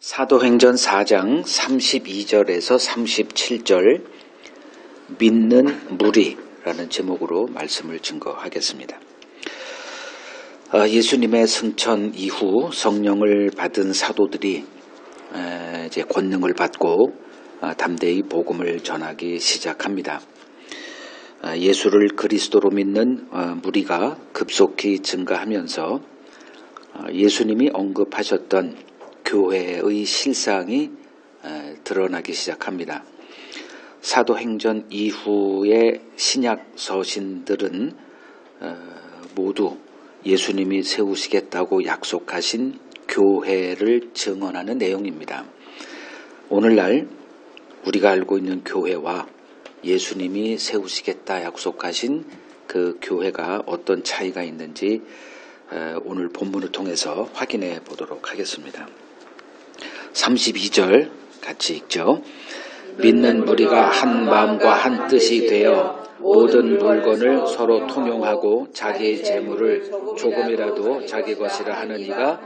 사도행전 4장 32절에서 37절 믿는 무리라는 제목으로 말씀을 증거하겠습니다. 예수님의 승천 이후 성령을 받은 사도들이 이제 권능을 받고 담대히 복음을 전하기 시작합니다. 예수를 그리스도로 믿는 무리가 급속히 증가하면서 예수님이 언급하셨던 교회의 실상이 드러나기 시작합니다. 사도행전 이후의 신약 서신들은 모두 예수님이 세우시겠다고 약속하신 교회를 증언하는 내용입니다. 오늘날 우리가 알고 있는 교회와 예수님이 세우시겠다 약속하신 그 교회가 어떤 차이가 있는지 오늘 본문을 통해서 확인해 보도록 하겠습니다. 32절 같이 읽죠. 믿는 무리가 한 마음과 한 뜻이 되어 모든 물건을 서로 통용하고 자기의 재물을 조금이라도 자기 것이라 하는 이가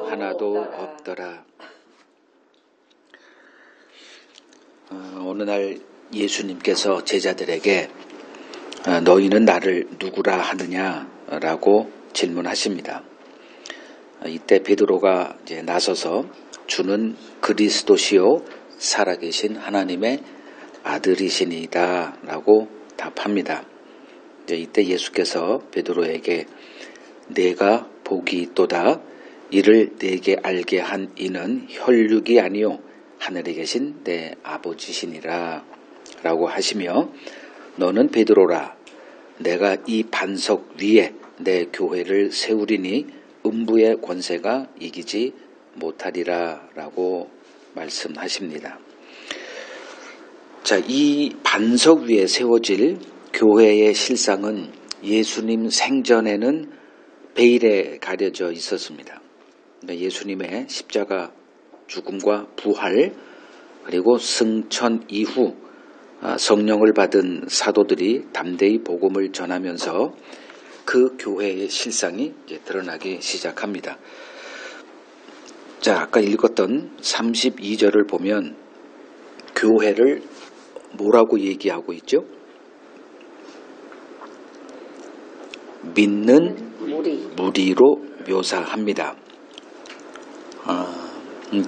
하나도 없더라. 어느 날 예수님께서 제자들에게 너희는 나를 누구라 하느냐라고 질문하십니다. 이때 베드로가 이제 나서서 주는 그리스도시요 살아계신 하나님의 아들이시니이다 라고 답합니다. 이때 예수께서 베드로에게 내가 복이 있도다 이를 내게 알게 한 이는 혈육이 아니요 하늘에 계신 내 아버지시니라 라고 하시며 너는 베드로라 내가 이 반석 위에 내 교회를 세우리니 음부의 권세가 이기지 못하리라 라고 말씀하십니다. 자, 이 반석 위에 세워질 교회의 실상은 예수님 생전에는 베일에 가려져 있었습니다. 예수님의 십자가 죽음과 부활 그리고 승천 이후 성령을 받은 사도들이 담대히 복음을 전하면서 그 교회의 실상이 이제 드러나기 시작합니다. 자, 아까 읽었던 32절을 보면 교회를 뭐라고 얘기하고 있죠? 믿는 무리로 묘사합니다.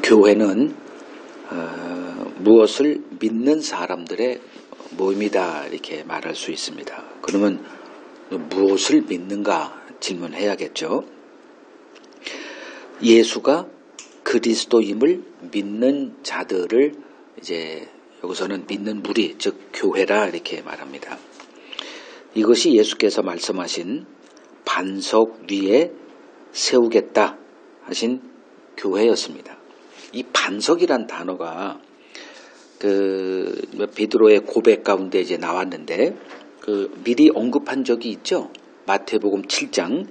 교회는 무엇을 믿는 사람들의 모임이다 이렇게 말할 수 있습니다. 그러면 무엇을 믿는가 질문해야겠죠. 예수가 그리스도임을 믿는 자들을 이제 여기서는 믿는 무리, 즉 교회라 이렇게 말합니다. 이것이 예수께서 말씀하신 반석 위에 세우겠다 하신 교회였습니다. 이 반석이란 단어가 베드로의 고백 가운데 이제 나왔는데 미리 언급한 적이 있죠. 마태복음 7장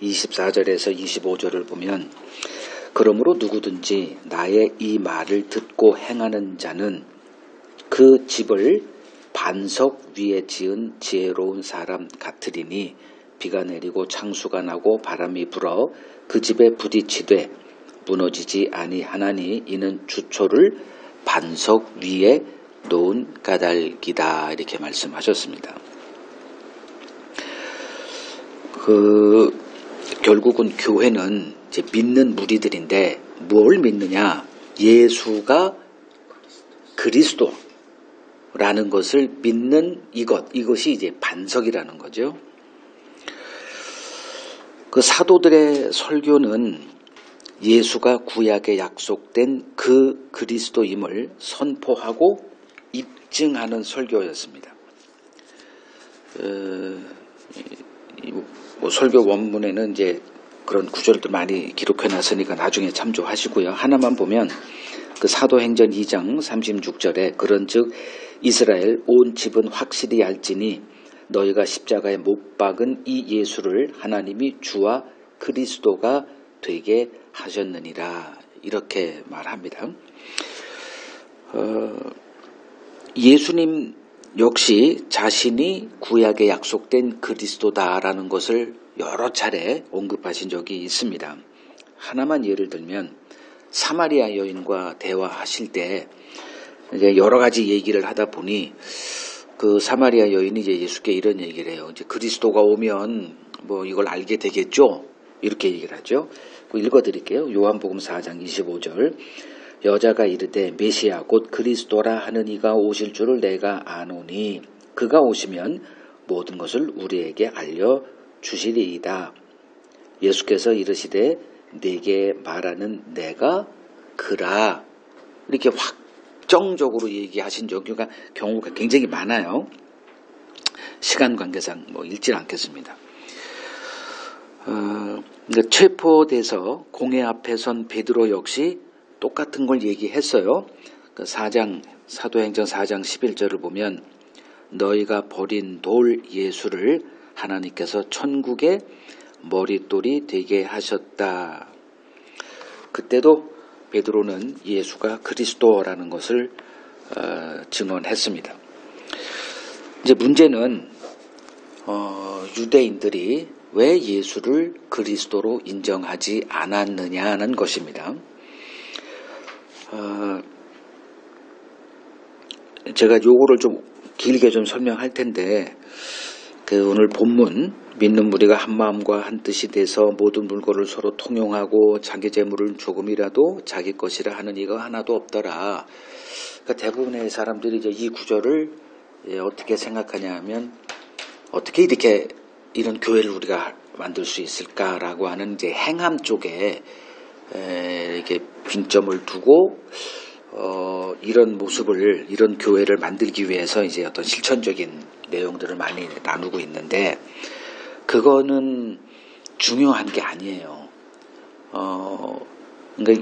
24절에서 25절을 보면 그러므로 누구든지 나의 이 말을 듣고 행하는 자는 그 집을 반석 위에 지은 지혜로운 사람 같으리니 비가 내리고 창수가 나고 바람이 불어 그 집에 부딪히되 무너지지 아니하나니 이는 주초를 반석 위에 놓은 까닭이다 이렇게 말씀하셨습니다. 결국은 교회는 이제 믿는 무리들인데 뭘 믿느냐? 예수가 그리스도라는 것을 믿는 이것이 이제 반석이라는 거죠. 그 사도들의 설교는 예수가 구약에 약속된 그 그리스도임을 선포하고 입증하는 설교였습니다. 설교 원문에는 이제 그런 구절들 많이 기록해 놨으니까 나중에 참조하시고요. 하나만 보면 그 사도행전 2장 36절에 그런즉 이스라엘 온 집은 확실히 알지니 너희가 십자가에 못 박은 이 예수를 하나님이 주와 그리스도가 되게 하셨느니라 이렇게 말합니다. 예수님 역시 자신이 구약에 약속된 그리스도다라는 것을 여러 차례 언급하신 적이 있습니다. 하나만 예를 들면 사마리아 여인과 대화하실 때 이제 여러 가지 얘기를 하다 보니 그 사마리아 여인이 이제 예수께 이런 얘기를 해요. 이제 그리스도가 오면 뭐 이걸 알게 되겠죠? 이렇게 얘기를 하죠. 읽어드릴게요. 요한복음 4장 25절. 여자가 이르되 메시아 곧 그리스도라 하는 이가 오실 줄을 내가 아노니 그가 오시면 모든 것을 우리에게 알려주시리이다. 예수께서 이르시되 내게 말하는 내가 그라. 이렇게 확정적으로 얘기하신 경우가 굉장히 많아요. 시간 관계상 읽지 않겠습니다. 체포돼서 공회 앞에 선 베드로 역시 똑같은 걸 얘기했어요. 사도행전 4장 11절을 보면 너희가 버린 돌 예수를 하나님께서 천국의 머릿돌이 되게 하셨다. 그때도 베드로는 예수가 그리스도라는 것을 증언했습니다. 이제 문제는 유대인들이 왜 예수를 그리스도로 인정하지 않았느냐는 것입니다. 제가 요거를 좀 길게 좀 설명할 텐데 오늘 본문 믿는 무리가 한 마음과 한 뜻이 돼서 모든 물건을 서로 통용하고 자기 재물을 조금이라도 자기 것이라 하는 이가 하나도 없더라. 그러니까 대부분의 사람들이 이제 이 구절을 어떻게 생각하냐 하면 어떻게 이런 교회를 우리가 만들 수 있을까라고 하는 이제 행함 쪽에 이렇게 빈점을 두고 이런 모습을, 이런 교회를 만들기 위해서 이제 어떤 실천적인 내용들을 많이 나누고 있는데, 그거는 중요한 게 아니에요. 그러니까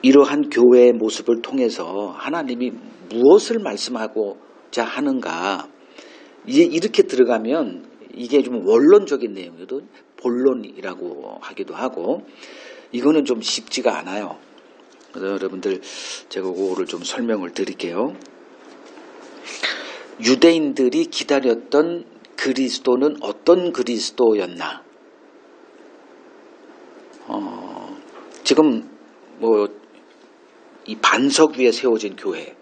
이러한 교회의 모습을 통해서 하나님이 무엇을 말씀하고자 하는가, 이렇게 들어가면 이게 좀 원론적인 내용이거든. 본론이라고 하기도 하고, 이거는 좀 쉽지가 않아요. 그래서 여러분들 제가 그거를 좀 설명을 드릴게요. 유대인들이 기다렸던 그리스도는 어떤 그리스도였나? 지금 이 반석 위에 세워진 교회,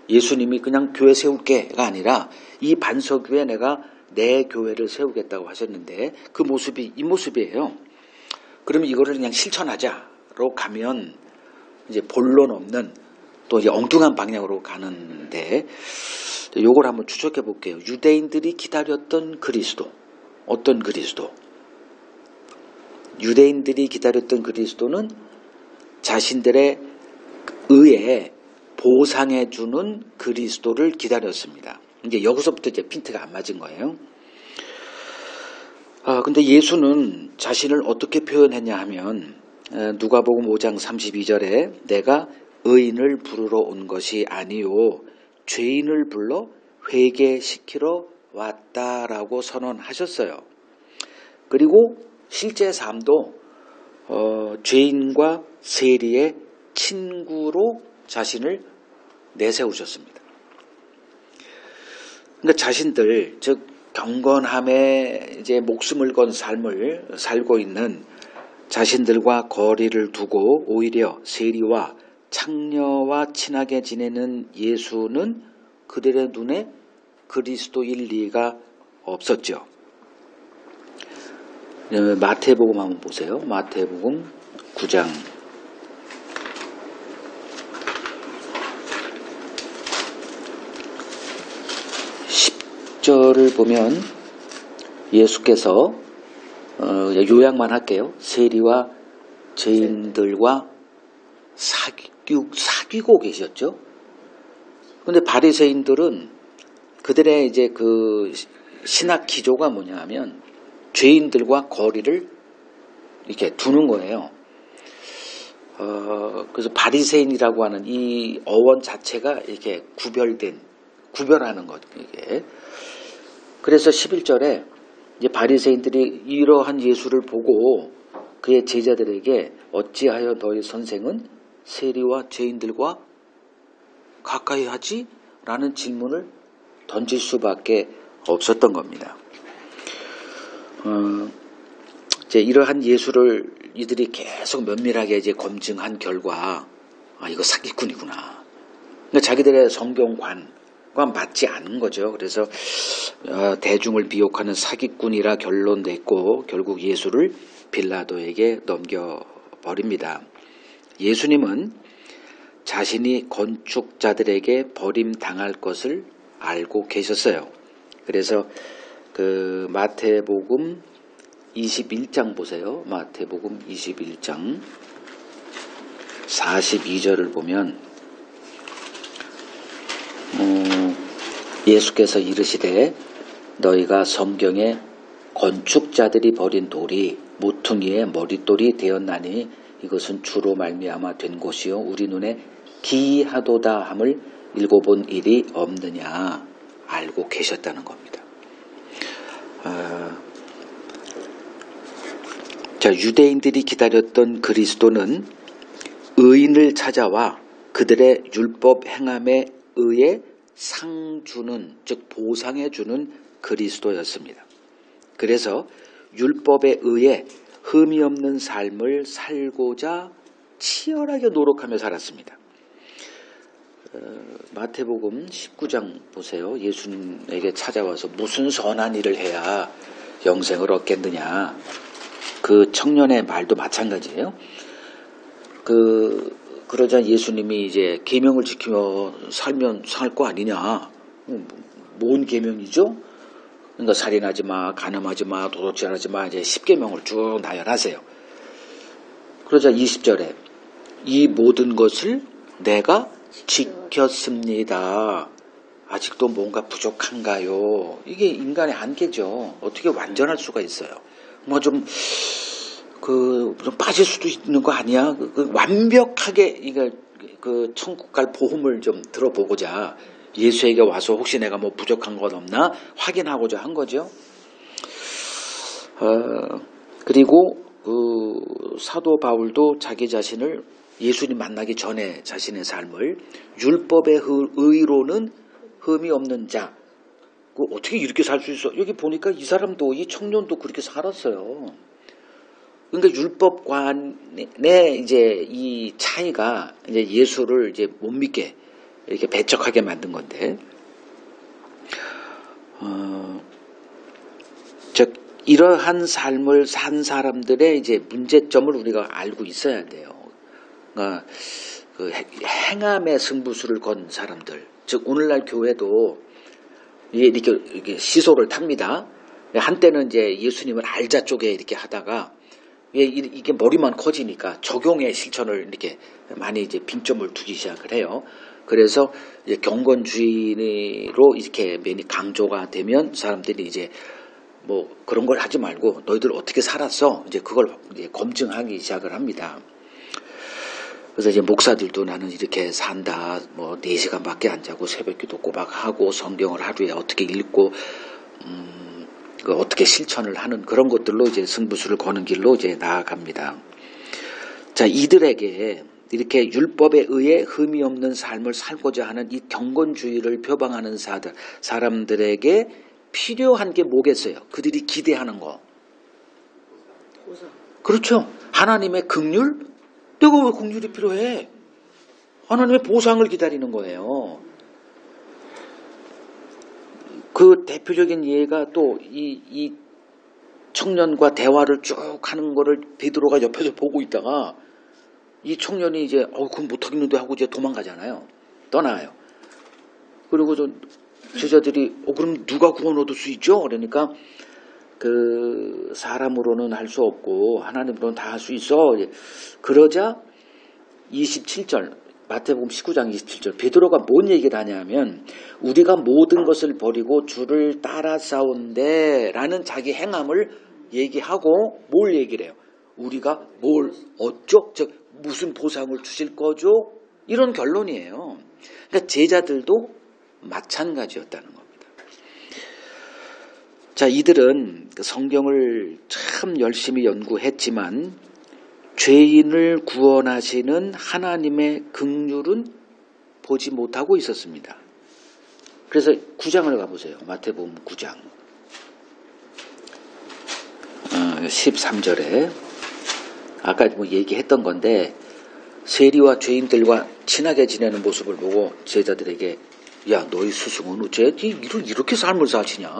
예수님이 그냥 교회 세울게가 아니라 이 반석 위에 내가 내 교회를 세우겠다고 하셨는데 그 모습이 이 모습이에요. 그러면 이거를 그냥 실천하자로 가면 이제 본론 없는 또 이제 엉뚱한 방향으로 가는데, 요걸 한번 추적해 볼게요. 유대인들이 기다렸던 그리스도, 어떤 그리스도? 유대인들이 기다렸던 그리스도는 자신들의 의에 보상해 주는 그리스도를 기다렸습니다. 이제 여기서부터 이제 핀트가 안 맞은 거예요. 근데 예수는 자신을 어떻게 표현했냐 하면 누가복음 5장 32절에 내가 의인을 부르러 온 것이 아니요 죄인을 불러 회개시키러 왔다라고 선언하셨어요. 그리고 실제 삶도 죄인과 세리의 친구로 자신을 내세우셨습니다. 그러니까 자신들, 즉 경건함에 이제 목숨을 건 삶을 살고 있는 자신들과 거리를 두고 오히려 세리와 창녀와 친하게 지내는 예수는 그들의 눈에 그리스도일 리가 없었죠. 마태복음 한번 보세요. 마태복음 9장 10절을 보면 예수께서 요약만 할게요. 세리와 죄인들과 사귀고 계셨죠. 근데 바리새인들은 그들의 이제 그 신학 기조가 뭐냐 하면 죄인들과 거리를 이렇게 두는 거예요. 그래서 바리새인이라고 하는 이 어원 자체가 이렇게 구별하는 것, 이게. 그래서 11절에 이제 바리새인들이 이러한 예수를 보고 그의 제자들에게 어찌하여 너희 선생은 세리와 죄인들과 가까이 하지? 라는 질문을 던질 수밖에 없었던 겁니다. 이제 이러한 예수를 이들이 계속 면밀하게 이제 검증한 결과, 이거 사기꾼이구나. 그러니까 자기들의 성경관과 맞지 않은 거죠. 그래서 대중을 미혹하는 사기꾼이라 결론냈고 결국 예수를 빌라도에게 넘겨버립니다. 예수님은 자신이 건축자들에게 버림당할 것을 알고 계셨어요. 그래서 그 마태복음 21장 보세요. 마태복음 21장 42절을 보면 예수께서 이르시되 너희가 성경에 건축자들이 버린 돌이 모퉁이의 머릿돌이 되었나니 이것은 주로 말미암아 된 것이요 우리 눈에 기이하도다 함을 읽어본 일이 없느냐 알고 계셨다는 겁니다. 자, 유대인들이 기다렸던 그리스도는 의인을 찾아와 그들의 율법 행함에 의해 상 주는, 즉 보상해 주는 그리스도였습니다. 그래서 율법에 의해 흠이 없는 삶을 살고자 치열하게 노력하며 살았습니다. 마태복음 19장 보세요. 예수님에게 찾아와서 무슨 선한 일을 해야 영생을 얻겠느냐. 그 청년의 말도 마찬가지예요. 그러자 예수님이 이제 계명을 지키며 살면 살 거 아니냐. 뭔 계명이죠? 그러니까 살인하지 마, 간음하지 마, 도둑질하지 마, 이제 10계명을 쭉 나열하세요. 그러자 20절에 이 모든 것을 내가 지켰습니다. 아직도 뭔가 부족한가요? 이게 인간의 한계죠. 어떻게 완전할 수가 있어요? 좀 빠질 수도 있는 거 아니야? 완벽하게, 천국 갈 보험을 좀 들어보고자 예수에게 와서 혹시 내가 뭐 부족한 건 없나 확인하고자 한 거죠. 그리고 사도 바울도 자기 자신을 예수님 만나기 전에 자신의 삶을 율법의 의로는 흠이 없는 자. 어떻게 이렇게 살 수 있어? 여기 보니까 이 사람도, 이 청년도 그렇게 살았어요. 그러니까 율법관의 이제 이 차이가 이제 예수를 이제 못 믿게 이렇게 배척하게 만든 건데, 즉 이러한 삶을 산 사람들의 이제 문제점을 우리가 알고 있어야 돼요. 그러니까 그 행함의 승부수를 건 사람들, 즉 오늘날 교회도 이렇게 시소를 탑니다. 한때는 이제 예수님을 알자 쪽에 이렇게 하다가 이게 머리만 커지니까 적용의 실천을 이렇게 많이 이제 빙점을 두기 시작을 해요. 그래서 이제 경건주의로 이렇게 많이 강조가 되면 사람들이 이제 뭐 그런 걸 하지 말고 너희들 어떻게 살았어? 이제 그걸 이제 검증하기 시작을 합니다. 그래서 이제 목사들도 나는 이렇게 산다, 뭐 4시간밖에 안 자고 새벽기도 꼬박 하고 성경을 하루에 어떻게 읽고, 어떻게 실천을 하는 그런 것들로 이제 승부수를 거는 길로 이제 나아갑니다. 자, 이들에게 이렇게 율법에 의해 흠이 없는 삶을 살고자 하는 이 경건주의를 표방하는 사람들에게 필요한 게 뭐겠어요? 그들이 기대하는 거. 그렇죠. 하나님의 긍휼? 내가 왜 긍휼이 필요해? 하나님의 보상을 기다리는 거예요. 그 대표적인 예가 또 이 청년과 대화를 쭉 하는 거를 베드로가 옆에서 보고 있다가 이 청년이 이제 그건 못하겠는데 하고 이제 도망가잖아요. 떠나요. 그리고 제자들이 그럼 누가 구원 얻을 수 있죠? 그러니까 그 사람으로는 할 수 없고 하나님으로는 다 할 수 있어. 그러자 27절 마태복음 19장 27절 베드로가 뭔 얘기를 하냐면 우리가 모든 것을 버리고 주를 따라 싸운데 라는 자기 행함을 얘기하고 뭘 얘기를 해요? 우리가 뭘 얻죠? 즉 무슨 보상을 주실 거죠? 이런 결론이에요. 그러니까 제자들도 마찬가지였다는 겁니다. 자, 이들은 성경을 참 열심히 연구했지만 죄인을 구원하시는 하나님의 긍휼은 보지 못하고 있었습니다. 그래서 9장을 가보세요. 마태복음 9장 13절에 아까 뭐 얘기했던 건데 세리와 죄인들과 친하게 지내는 모습을 보고 제자들에게 야 너희 스승은 어째 이렇게 삶을 사시냐.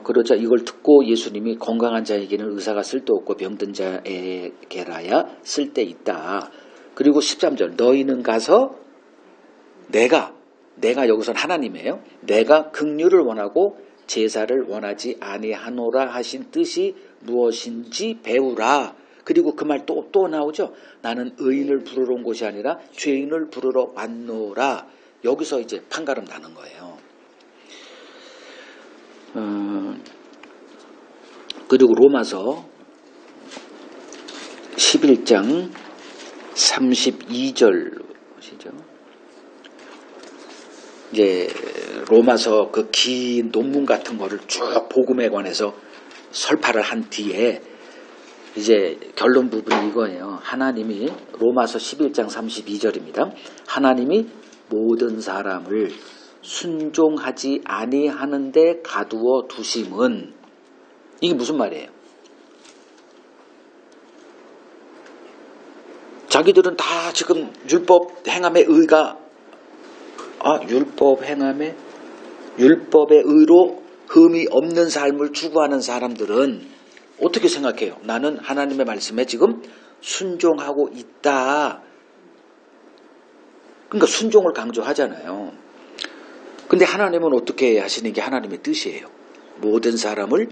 그러자 이걸 듣고 예수님이 건강한 자에게는 의사가 쓸데없고 병든 자에게라야 쓸데있다. 그리고 13절 너희는 가서 내가 여기서는 하나님이에요. 내가 긍휼을 원하고 제사를 원하지 아니하노라 하신 뜻이 무엇인지 배우라. 그리고 그 말 또 나오죠. 나는 의인을 부르러 온 곳이 아니라 죄인을 부르러 왔노라. 여기서 이제 판가름 나는 거예요. 그리고 로마서 11장 32절 보시죠. 이제 로마서 그 긴 논문 같은 거를 쭉 복음에 관해서 설파를 한 뒤에 이제 결론 부분이 이거예요. 하나님이 로마서 11장 32절입니다. 하나님이 모든 사람을 순종하지 아니하는데 가두어 두심은 이게 무슨 말이에요? 자기들은 다 지금 율법 행함의 의가 율법의 의로 흠이 없는 삶을 추구하는 사람들은 어떻게 생각해요? 나는 하나님의 말씀에 지금 순종하고 있다. 그러니까 순종을 강조하잖아요. 근데 하나님은 어떻게 하시는 게 하나님의 뜻이에요. 모든 사람을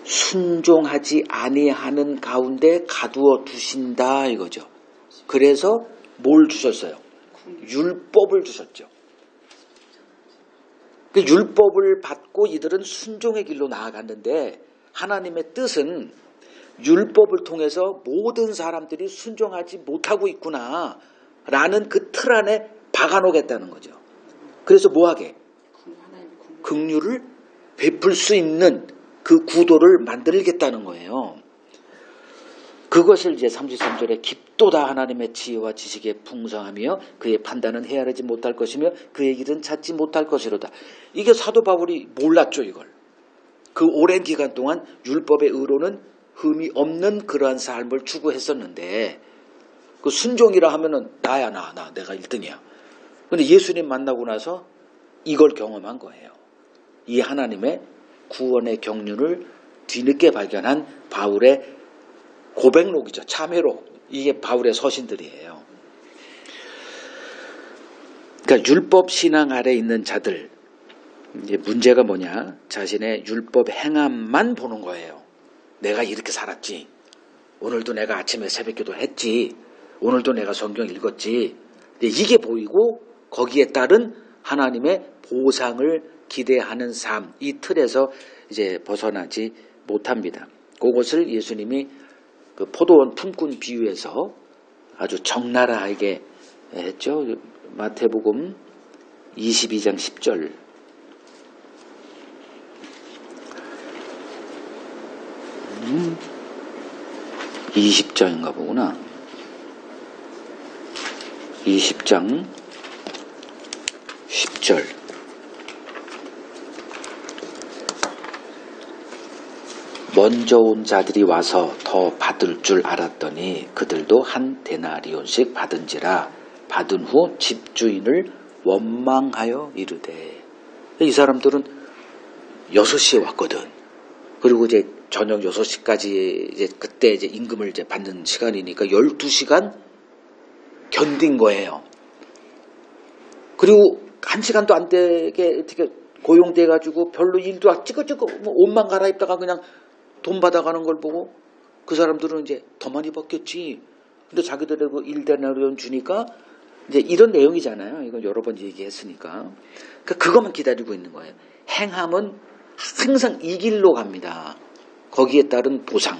순종하지 아니하는 가운데 가두어 두신다 이거죠. 그래서 뭘 주셨어요? 율법을 주셨죠. 그 율법을 받고 이들은 순종의 길로 나아갔는데 하나님의 뜻은 율법을 통해서 모든 사람들이 순종하지 못하고 있구나 라는 그 틀 안에 박아놓겠다는 거죠. 그래서 뭐하게? 긍휼을 베풀 수 있는 그 구도를 만들겠다는 거예요. 그것을 이제 33절에 깊도다 하나님의 지혜와 지식에 풍성하며 그의 판단은 헤아리지 못할 것이며 그의 길은 찾지 못할 것이로다. 이게 사도 바울이 몰랐죠 이걸. 그 오랜 기간 동안 율법의 의로는 흠이 없는 그러한 삶을 추구했었는데 그 순종이라 하면은 나야 내가 1등이야. 근데 예수님 만나고 나서 이걸 경험한 거예요. 이 하나님의 구원의 경륜을 뒤늦게 발견한 바울의 고백록이죠. 참회록. 이게 바울의 서신들이에요. 그러니까 율법 신앙 아래 있는 자들 이제 문제가 뭐냐? 자신의 율법 행함만 보는 거예요. 내가 이렇게 살았지. 오늘도 내가 아침에 새벽기도 했지. 오늘도 내가 성경 읽었지. 이게 보이고 거기에 따른 하나님의 보상을 기대하는 삶, 이 틀에서 이제 벗어나지 못합니다. 그것을 예수님이 그 포도원 품꾼 비유에서 아주 적나라하게 했죠. 마태복음 22장 10절. 20장인가 보구나. 20장 10절. 먼저 온 자들이 와서 더 받을 줄 알았더니 그들도 한 데나리온씩 받은지라. 받은 후 집주인을 원망하여 이르되. 이 사람들은 6시에 왔거든. 그리고 이제 저녁 6시까지 이제 그때 이제 임금을 이제 받는 시간이니까 12시간 견딘 거예요. 그리고 1시간도 안 되게 어떻게 고용돼 가지고 별로 일도 찌꺼찌꺼 옷만 갈아입다가 그냥 돈 받아가는 걸 보고 그 사람들은 이제 더 많이 받겠지. 근데 자기들의 그 1데나리온 주니까 이제 이런 내용이잖아요. 이건 여러 번 얘기했으니까. 그것만 기다리고 있는 거예요. 행함은 항상 이 길로 갑니다. 거기에 따른 보상.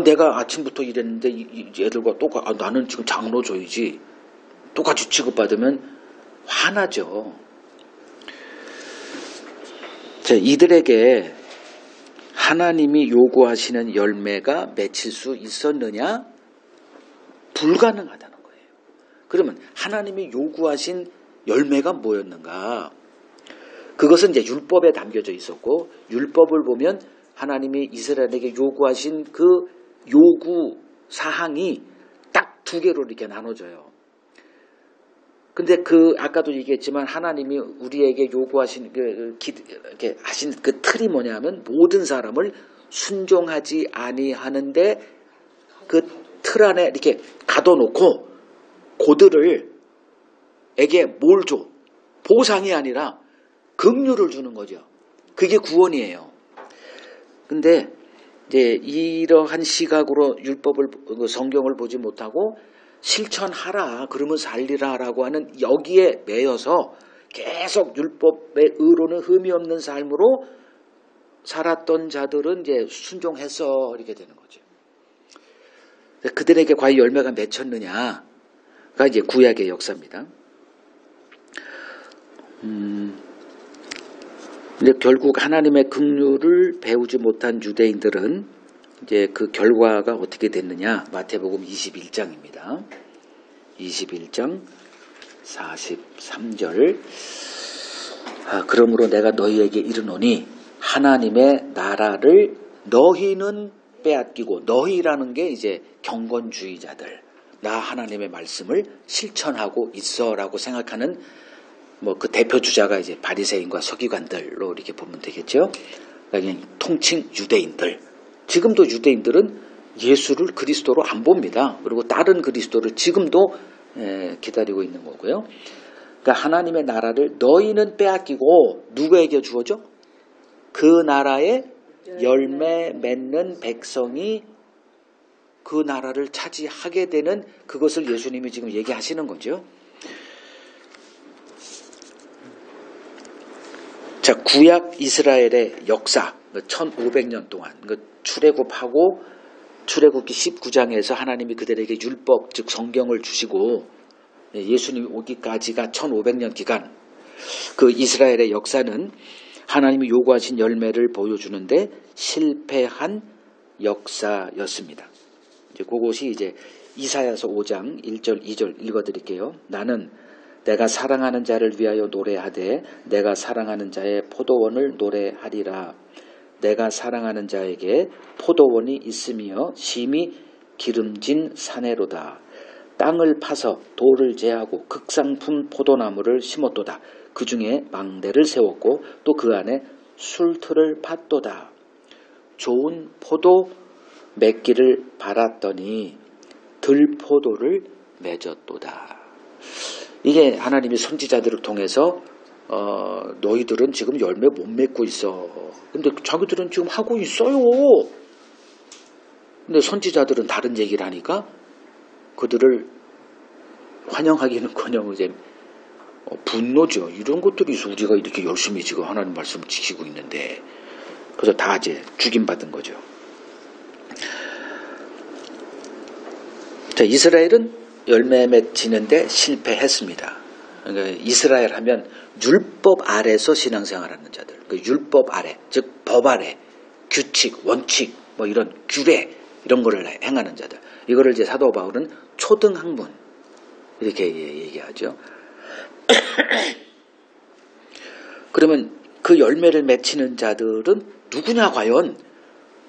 내가 아침부터 일했는데 이 애들과 똑같이 나는 지금 장로 줘야지. 똑같이 취급받으면 화나죠. 자, 이들에게 하나님이 요구하시는 열매가 맺힐 수 있었느냐? 불가능하다는 거예요. 그러면 하나님이 요구하신 열매가 뭐였는가? 그것은 이제 율법에 담겨져 있었고 율법을 보면 하나님이 이스라엘에게 요구하신 그 요구 사항이 딱 두 개로 이렇게 나눠져요. 근데 아까도 얘기했지만 하나님이 우리에게 요구하신 이렇게 하신 그 틀이 뭐냐면 모든 사람을 순종하지 아니하는데 그 틀 안에 이렇게 가둬놓고 그들에게 뭘 줘? 보상이 아니라 긍휼을 주는 거죠. 그게 구원이에요. 근데 이제 이러한 시각으로 율법을 성경을 보지 못하고 실천하라 그러면 살리라라고 하는 여기에 매여서 계속 율법의 의로는 흠이 없는 삶으로 살았던 자들은 이제 순종했어 이렇게 되는 거죠. 그들에게 과연 열매가 맺혔느냐가 이제 구약의 역사입니다. 근데 결국 하나님의 긍휼을 배우지 못한 유대인들은 이제 그 결과가 어떻게 됐느냐? 마태복음 21장입니다. 21장 43절. 그러므로 내가 너희에게 이르노니 하나님의 나라를 너희는 빼앗기고, 너희라는 게 이제 경건주의자들, 나 하나님의 말씀을 실천하고 있어라고 생각하는 그 대표 주자가 이제 바리새인과 서기관들로 이렇게 보면 되겠죠. 그러니까 통칭 유대인들. 지금도 유대인들은 예수를 그리스도로 안 봅니다. 그리고 다른 그리스도를 지금도 기다리고 있는 거고요. 그러니까 하나님의 나라를 너희는 빼앗기고 누구에게 주어져? 그 나라에 열매 맺는 백성이 그 나라를 차지하게 되는 그것을 예수님이 지금 얘기하시는 거죠. 자, 구약 이스라엘의 역사, 1500년 동안 출애굽하고 출애굽기 19장에서 하나님이 그들에게 율법, 즉 성경을 주시고 예수님이 오기까지가 1500년 기간, 그 이스라엘의 역사는 하나님이 요구하신 열매를 보여주는데 실패한 역사였습니다. 이제 그것이 이제 이사야서 5장 1절 2절 읽어드릴게요. 나는 내가 사랑하는 자를 위하여 노래하되 내가 사랑하는 자의 포도원을 노래하리라. 내가 사랑하는 자에게 포도원이 있으며 심히 기름진 사내로다. 땅을 파서 돌을 제하고 극상품 포도나무를 심었도다. 그 중에 망대를 세웠고 또 그 안에 술틀을 팠도다. 좋은 포도 맺기를 바랐더니 들포도를 맺었도다. 이게 하나님이 선지자들을 통해서 너희들은 지금 열매 못 맺고 있어. 근데 자기들은 지금 하고 있어요. 근데 선지자들은 다른 얘기를 하니까 그들을 환영하기는커녕 이제 분노죠. 이런 것들이 있어. 우리가 이렇게 열심히 지금 하나님 말씀을 지키고 있는데. 그래서 다 이제 죽임받은 거죠. 자, 이스라엘은 열매 맺히는데 실패했습니다. 그러니까 이스라엘 하면 율법 아래서 신앙생활하는 자들, 그 율법 아래, 즉 법 아래, 규칙, 원칙, 이런 규례 이런 거를 행하는 자들. 이거를 이제 사도 바울은 초등학문 이렇게 얘기하죠. 그러면 그 열매를 맺히는 자들은 누구냐 과연?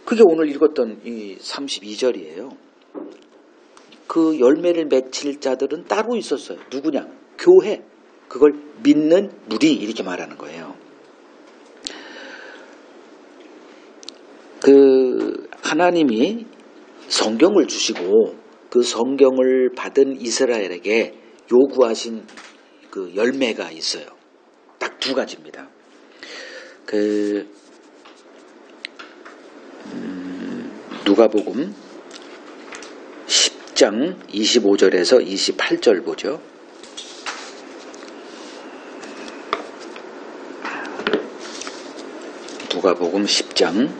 그게 오늘 읽었던 이 32절이에요. 그 열매를 맺힐 자들은 따로 있었어요. 누구냐? 교회. 그걸 믿는 무리 이렇게 말하는 거예요. 그 하나님이 성경을 주시고 그 성경을 받은 이스라엘에게 요구하신 그 열매가 있어요. 딱 두 가지입니다. 누가복음 10장 25절에서 28절 보죠. 누가복음 10장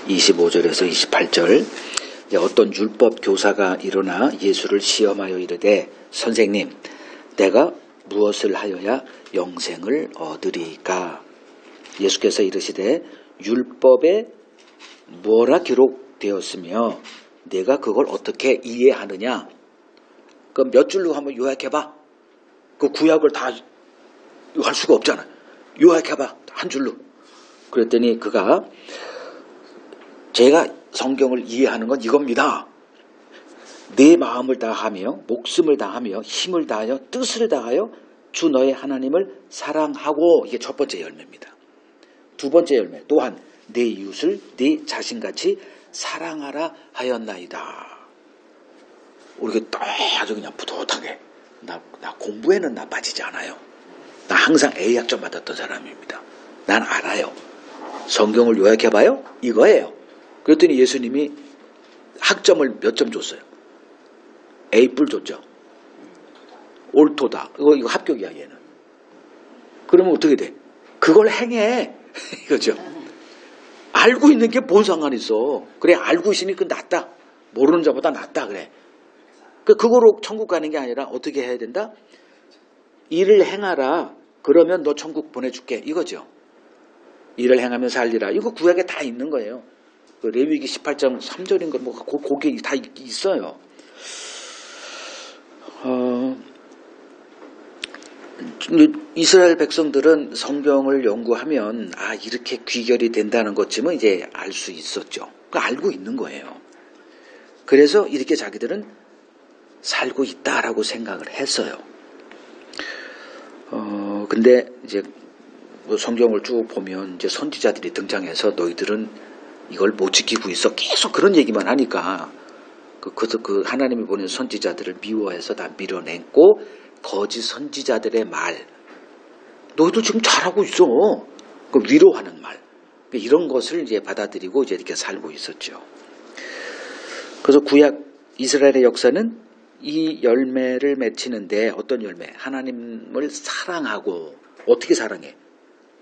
25절에서 28절. 어떤 율법 교사가 일어나 예수를 시험하여 이르되 선생님, 내가 무엇을 하여야 영생을 얻으리까? 예수께서 이르시되 율법에 뭐라 기록되었으며 내가 그걸 어떻게 이해하느냐? 그럼 몇 줄로 한번 요약해봐. 그 구약을 다 할 수가 없잖아. 요약해봐. 한 줄로. 그랬더니 그가 제가 성경을 이해하는 건 이겁니다. 내 마음을 다하며 목숨을 다하며 힘을 다하여 뜻을 다하여 주 너의 하나님을 사랑하고, 이게 첫 번째 열매입니다. 두 번째 열매 또한 내 이웃을 네 자신같이 사랑하라 하였나이다. 우리가 딱 아주 그냥 뿌듯하게, 나 공부에는 나 빠지지 않아요. 나 항상 A학점 받았던 사람입니다. 난 알아요. 성경을 요약해봐요? 이거예요. 그랬더니 예수님이 학점을 몇 점 줬어요? A뿔 줬죠. 옳도다. 이거 합격이야, 얘는. 그러면 어떻게 돼? 그걸 행해. 이거죠. 알고 있는 게 뭔 상관 있어. 그래, 알고 있으니 그 낫다. 모르는 자보다 낫다, 그래. 그거로 천국 가는 게 아니라 어떻게 해야 된다? 일을 행하라. 그러면 너 천국 보내줄게. 이거죠. 일을 행하면 살리라. 이거 구약에 다 있는 거예요. 그 레위기 18장 3절인가 뭐 거기에 다 있어요. 이스라엘 백성들은 성경을 연구하면 이렇게 귀결이 된다는 것쯤은 이제 알 수 있었죠. 알고 있는 거예요. 그래서 이렇게 자기들은 살고 있다라고 생각을 했어요. 근데 이제 성경을 쭉 보면 이제 선지자들이 등장해서 너희들은 이걸 못 지키고 있어. 계속 그런 얘기만 하니까 그 하나님이 보낸 선지자들을 미워해서 다 밀어냈고, 거짓 선지자들의 말, 너희도 지금 잘하고 있어. 그 위로하는 말, 이런 것을 이제 받아들이고 이제 이렇게 살고 있었죠. 그래서 구약 이스라엘의 역사는 이 열매를 맺히는데, 어떤 열매? 하나님을 사랑하고. 어떻게 사랑해?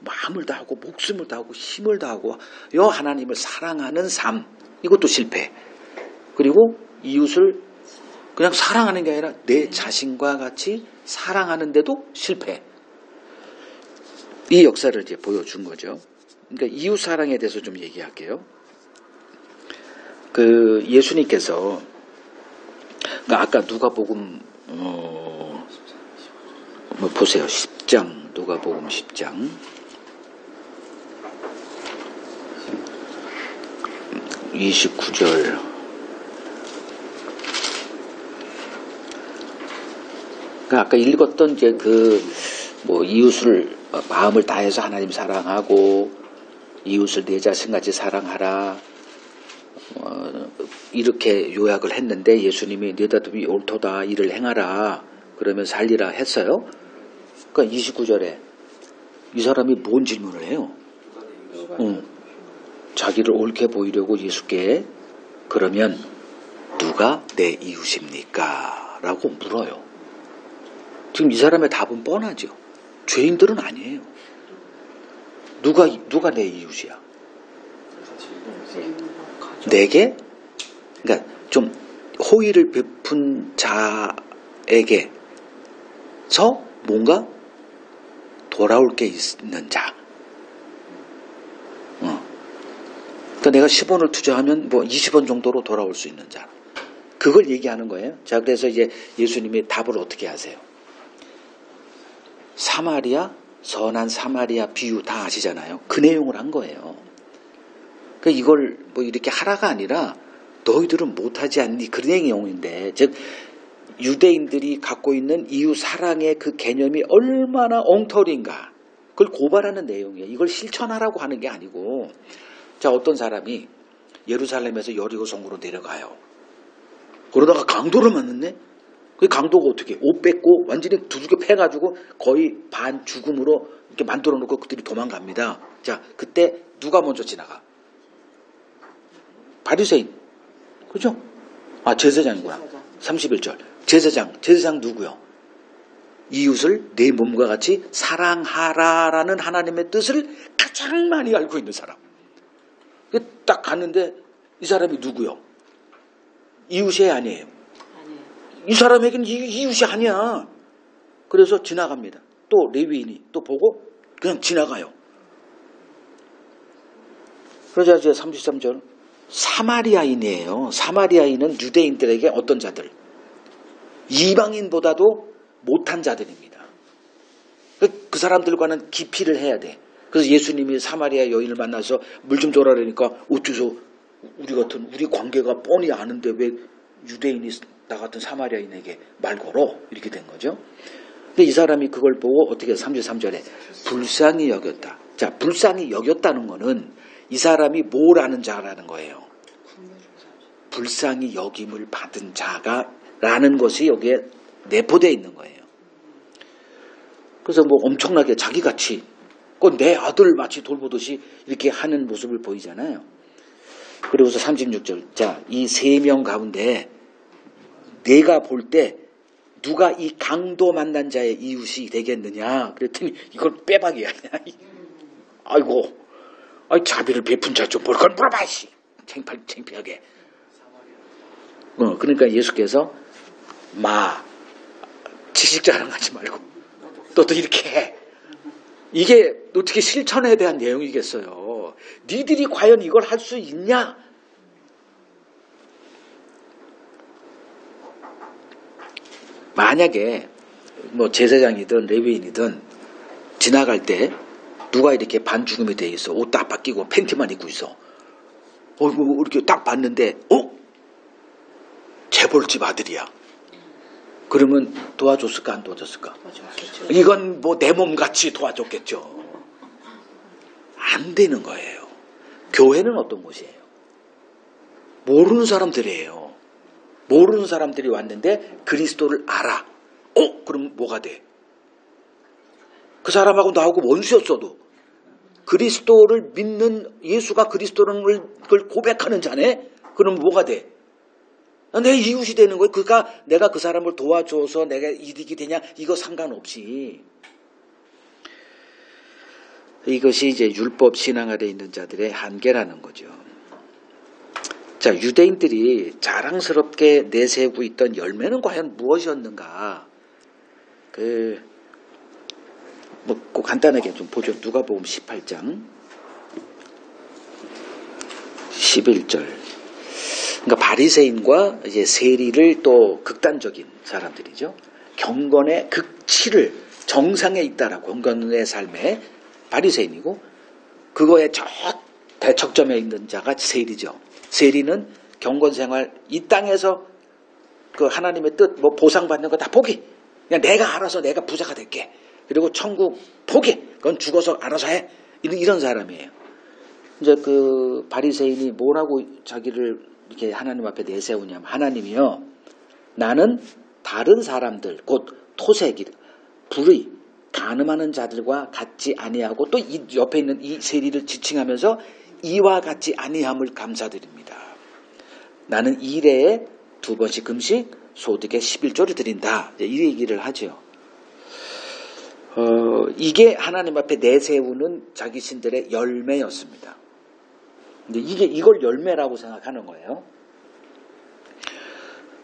마음을 다하고 목숨을 다하고 힘을 다하고 요 하나님을 사랑하는 삶. 이것도 실패. 그리고 이웃을 그냥 사랑하는 게 아니라 내 자신과 같이 사랑하는데도 실패. 이 역사를 이제 보여준 거죠. 그러니까 이웃 사랑에 대해서 좀 얘기할게요. 예수님께서 아까 누가복음 보세요. 10장, 누가복음 10장 29절. 아까 읽었던 이제 이웃을 마음을 다해서 하나님 사랑하고 이웃을 내 자신같이 사랑하라. 이렇게 요약을 했는데, 예수님이 네 다툼이 옳도다. 이를 행하라. 그러면 살리라 했어요. 그러니까 29절에 이 사람이 뭔 질문을 해요? 자기를 옳게 보이려고 예수께 그러면 누가 내 이웃입니까? 라고 물어요. 지금 이 사람의 답은 뻔하죠. 죄인들은 아니에요. 누가 내 이웃이야? 내게? 그러니까 좀 호의를 베푼 자에게서 뭔가 돌아올 게 있는 자. 그러니까 내가 10원을 투자하면 20원 정도로 돌아올 수 있는 자. 그걸 얘기하는 거예요. 자, 그래서 이제 예수님이 답을 어떻게 하세요? 선한 사마리아 비유 다 아시잖아요. 그 내용을 한 거예요. 그러니까 이걸 이렇게 하라가 아니라 너희들은 못하지 않니? 그런 내용인데, 즉 유대인들이 갖고 있는 이웃 사랑의 그 개념이 얼마나 엉터리인가, 그걸 고발하는 내용이에요. 이걸 실천하라고 하는 게 아니고. 자, 어떤 사람이 예루살렘에서 여리고 성으로 내려가요. 그러다가 강도를 만났네. 그 강도가 어떻게 옷 뺏고 완전히 두들겨 패가지고 거의 반 죽음으로 이렇게 만들어 놓고 그들이 도망갑니다. 자, 그때 누가 먼저 지나가? 바리새인. 그죠? 제사장이구나. 31절. 제사장 누구요? 이웃을 내 몸과 같이 사랑하라라는 하나님의 뜻을 가장 많이 알고 있는 사람. 딱 갔는데 이 사람이 누구요? 이웃이 아니에요. 이 사람에게는 이웃이 아니야. 그래서 지나갑니다. 또 레위인이 또 보고 그냥 지나가요. 그러자 이제 33절. 사마리아인이에요. 사마리아인은 유대인들에게 어떤 자들? 이방인보다도 못한 자들입니다. 그 사람들과는 기피를 해야 돼. 그래서 예수님이 사마리아 여인을 만나서 물 좀 줘라 그러니까 어째서 우리 관계가 뻔히 아는데 왜 유대인이 나 같은 사마리아인에게 말 걸어? 이렇게 된 거죠. 근데 이 사람이 그걸 보고 어떻게 33절에 불쌍히 여겼다. 자, 불쌍히 여겼다는 거는 이 사람이 뭘 아는 자라는 거예요. 불쌍히 여김을 받은 자가라는 것이 여기에 내포되어 있는 거예요. 그래서 뭐 엄청나게 자기같이 꼭 내 아들 마치 돌보듯이 이렇게 하는 모습을 보이잖아요. 그리고서 36절. 자, 이 세 명 가운데 내가 볼 때 누가 이 강도 만난 자의 이웃이 되겠느냐. 그랬더니 이건 빼박이야. 아이고, 자비를 베푼 자 좀 볼 걸 물어봐, 씨. 창피하게. 그러니까 예수께서 지식 자랑하지 말고 너도 이렇게 해. 이게 어떻게 실천에 대한 내용이겠어요. 니들이 과연 이걸 할 수 있냐? 만약에 뭐 제사장이든 레위인이든 지나갈 때 누가 이렇게 반죽음이 돼 있어. 옷 딱 벗기고 팬티만 입고 있어. 이렇게 딱 봤는데 재벌집 아들이야. 그러면 도와줬을까 안 도와줬을까? 이건 뭐 내 몸같이 도와줬겠죠. 안 되는 거예요. 교회는 어떤 곳이에요? 모르는 사람들이에요. 모르는 사람들이 왔는데 그리스도를 알아. 그럼 뭐가 돼? 그 사람하고 나하고 원수였어도 그리스도를 믿는 예수가 그리스도를 고백하는 자네? 그럼 뭐가 돼? 내 이웃이 되는 거예요. 그러니까 내가 그 사람을 도와줘서 내가 이득이 되냐? 이거 상관없이. 이것이 이제 율법 신앙 아래 있는 자들의 한계라는 거죠. 자, 유대인들이 자랑스럽게 내세우고 있던 열매는 과연 무엇이었는가? 꼭 간단하게 좀 보죠. 누가복음 18장 11절. 그러니까 바리새인과 이제 세리를 또 극단적인 사람들이죠. 경건의 극치를 정상에 있다라고 경건의 삶에 바리새인이고 그거에 저 대척점에 있는 자가 세리죠. 세리는 경건생활 이 땅에서 그 하나님의 뜻 뭐 보상받는 거 다 포기. 그냥 내가 알아서 내가 부자가 될게. 그리고 천국 포기. 그건 죽어서 알아서 해. 이런 사람이에요. 이제 그 바리새인이 뭐라고 자기를 이렇게 하나님 앞에 내세우냐면 하나님이요. 나는 다른 사람들 곧 토색, 불의, 간음하는 자들과 같지 아니하고 또 이 옆에 있는 이 세리를 지칭하면서 이와 같지 아니함을 감사드립니다. 나는 일에 2번씩 금식, 소득의 11조를 드린다. 이 얘기를 하죠. 이게 하나님 앞에 내세우는 자기 신들의 열매였습니다. 근데 이걸 열매라고 생각하는 거예요.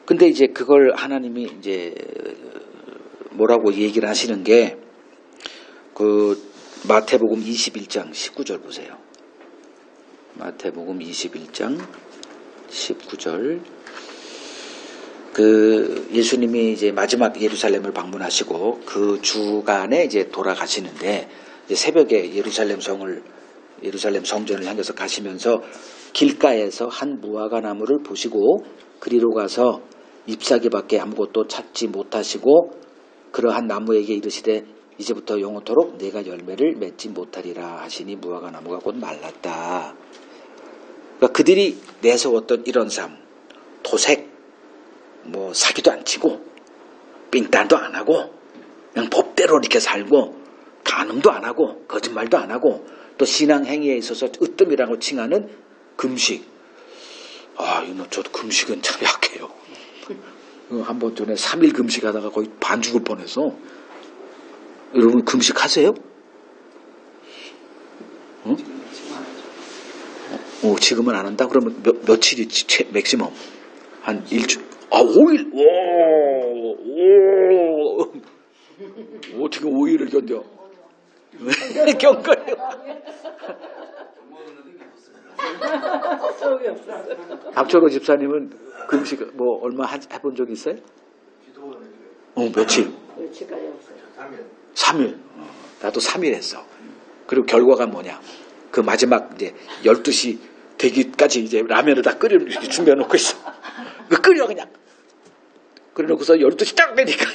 근데 이제 그걸 하나님이 이제 뭐라고 얘기를 하시는 게 그 마태복음 21장 19절 보세요. 마태복음 21장 19절. 그 예수님이 이제 마지막 예루살렘을 방문하시고 그 주간에 이제 돌아가시는데 이제 새벽에 예루살렘 성전을 향해서 가시면서 길가에서 한 무화과 나무를 보시고 그리로 가서 잎사귀밖에 아무것도 찾지 못하시고 그러한 나무에게 이르시되 이제부터 영원토록 내가 열매를 맺지 못하리라 하시니 무화과 나무가 곧 말랐다. 그러니까 그들이 내세웠던 이런 삶, 도색, 뭐 사기도 안 치고 삥딴도 안 하고 그냥 법대로 이렇게 살고 간음도 안 하고 거짓말도 안 하고 또 신앙 행위에 있어서 으뜸이라고 칭하는 금식. 저도 금식은 참 약해요. 한번 전에 3일 금식하다가 거의 반 죽을 뻔해서. 여러분 금식하세요? 응? 지금은 안 한다? 그러면 며칠이 맥시멈? 한 일주, 5일? 어떻게 5일을 견뎌? 경건해요. 박철호 집사님은 금식 뭐 얼마 해본 적 있어요? 며칠? 며칠까지 했어요. 3일. 나도 3일 했어. 그리고 결과가 뭐냐? 그 마지막 이제 12시 되기까지 이제 라면을 다 끓여 준비해놓고 있어. 끓여 그냥. 그래놓고서 12시 딱 되니까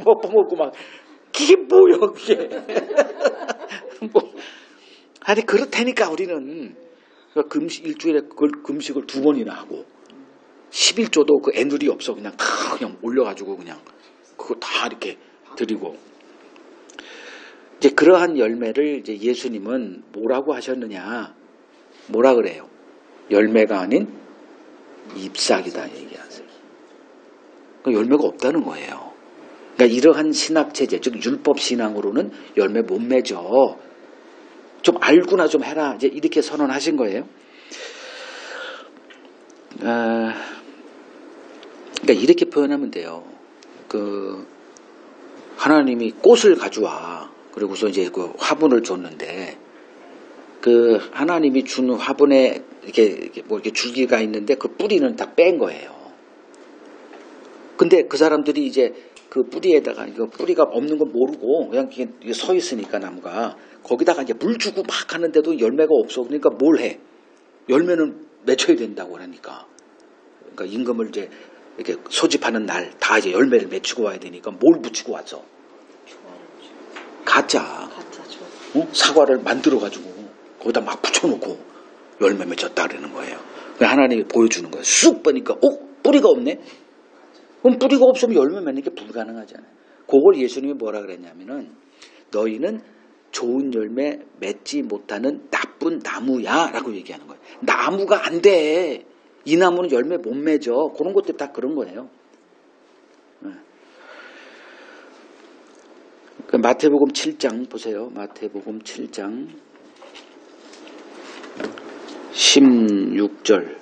먹고 막 이게 뭐야 그게. 뭐. 아니 그렇다니까 우리는 일주일에 금식을 2번이나 하고 11조도 그 애누리 없어. 그냥 다 그냥 올려가지고 그냥 그거 다 이렇게 드리고. 이제 그러한 열매를 이제 예수님은 뭐라고 하셨느냐? 뭐라 그래요? 열매가 아닌 잎사귀다 얘기하세요. 그러니까 열매가 없다는 거예요. 그러니까 이러한 신학체제, 즉 율법 신앙으로는 열매 못 맺어. 좀 알구나 좀 해라. 이제 이렇게 선언하신 거예요. 그러니까 이렇게 표현하면 돼요. 하나님이 꽃을 가져와. 그리고서 이제 그 화분을 줬는데, 하나님이 준 화분에 이렇게 줄기가 있는데 그 뿌리는 다 뺀 거예요. 근데 그 사람들이 이제 그 뿌리에다가 이거 뿌리가 없는 걸 모르고 그냥 이게 서 있으니까 나무가 거기다가 이제 물 주고 막 하는데도 열매가 없어. 그러니까 뭘 해? 열매는 맺혀야 된다고 그러니까. 그러니까 임금을 이제 이렇게 소집하는 날 다 이제 열매를 맺히고 와야 되니까 뭘 붙이고 왔어? 가짜. 사과를 만들어가지고 거기다 막 붙여놓고 열매 맺혔다 그러는 거예요. 하나님이 보여주는 거예요. 쑥 보니까 뿌리가 없네? 그럼 뿌리가 없으면 열매 맺는 게 불가능하잖아요. 그걸 예수님이 뭐라 그랬냐면은 너희는 좋은 열매 맺지 못하는 나쁜 나무야 라고 얘기하는 거예요. 나무가 안 돼. 이 나무는 열매 못 맺어. 그런 것들 다 그런 거예요. 마태복음 7장 보세요. 마태복음 7장 16절.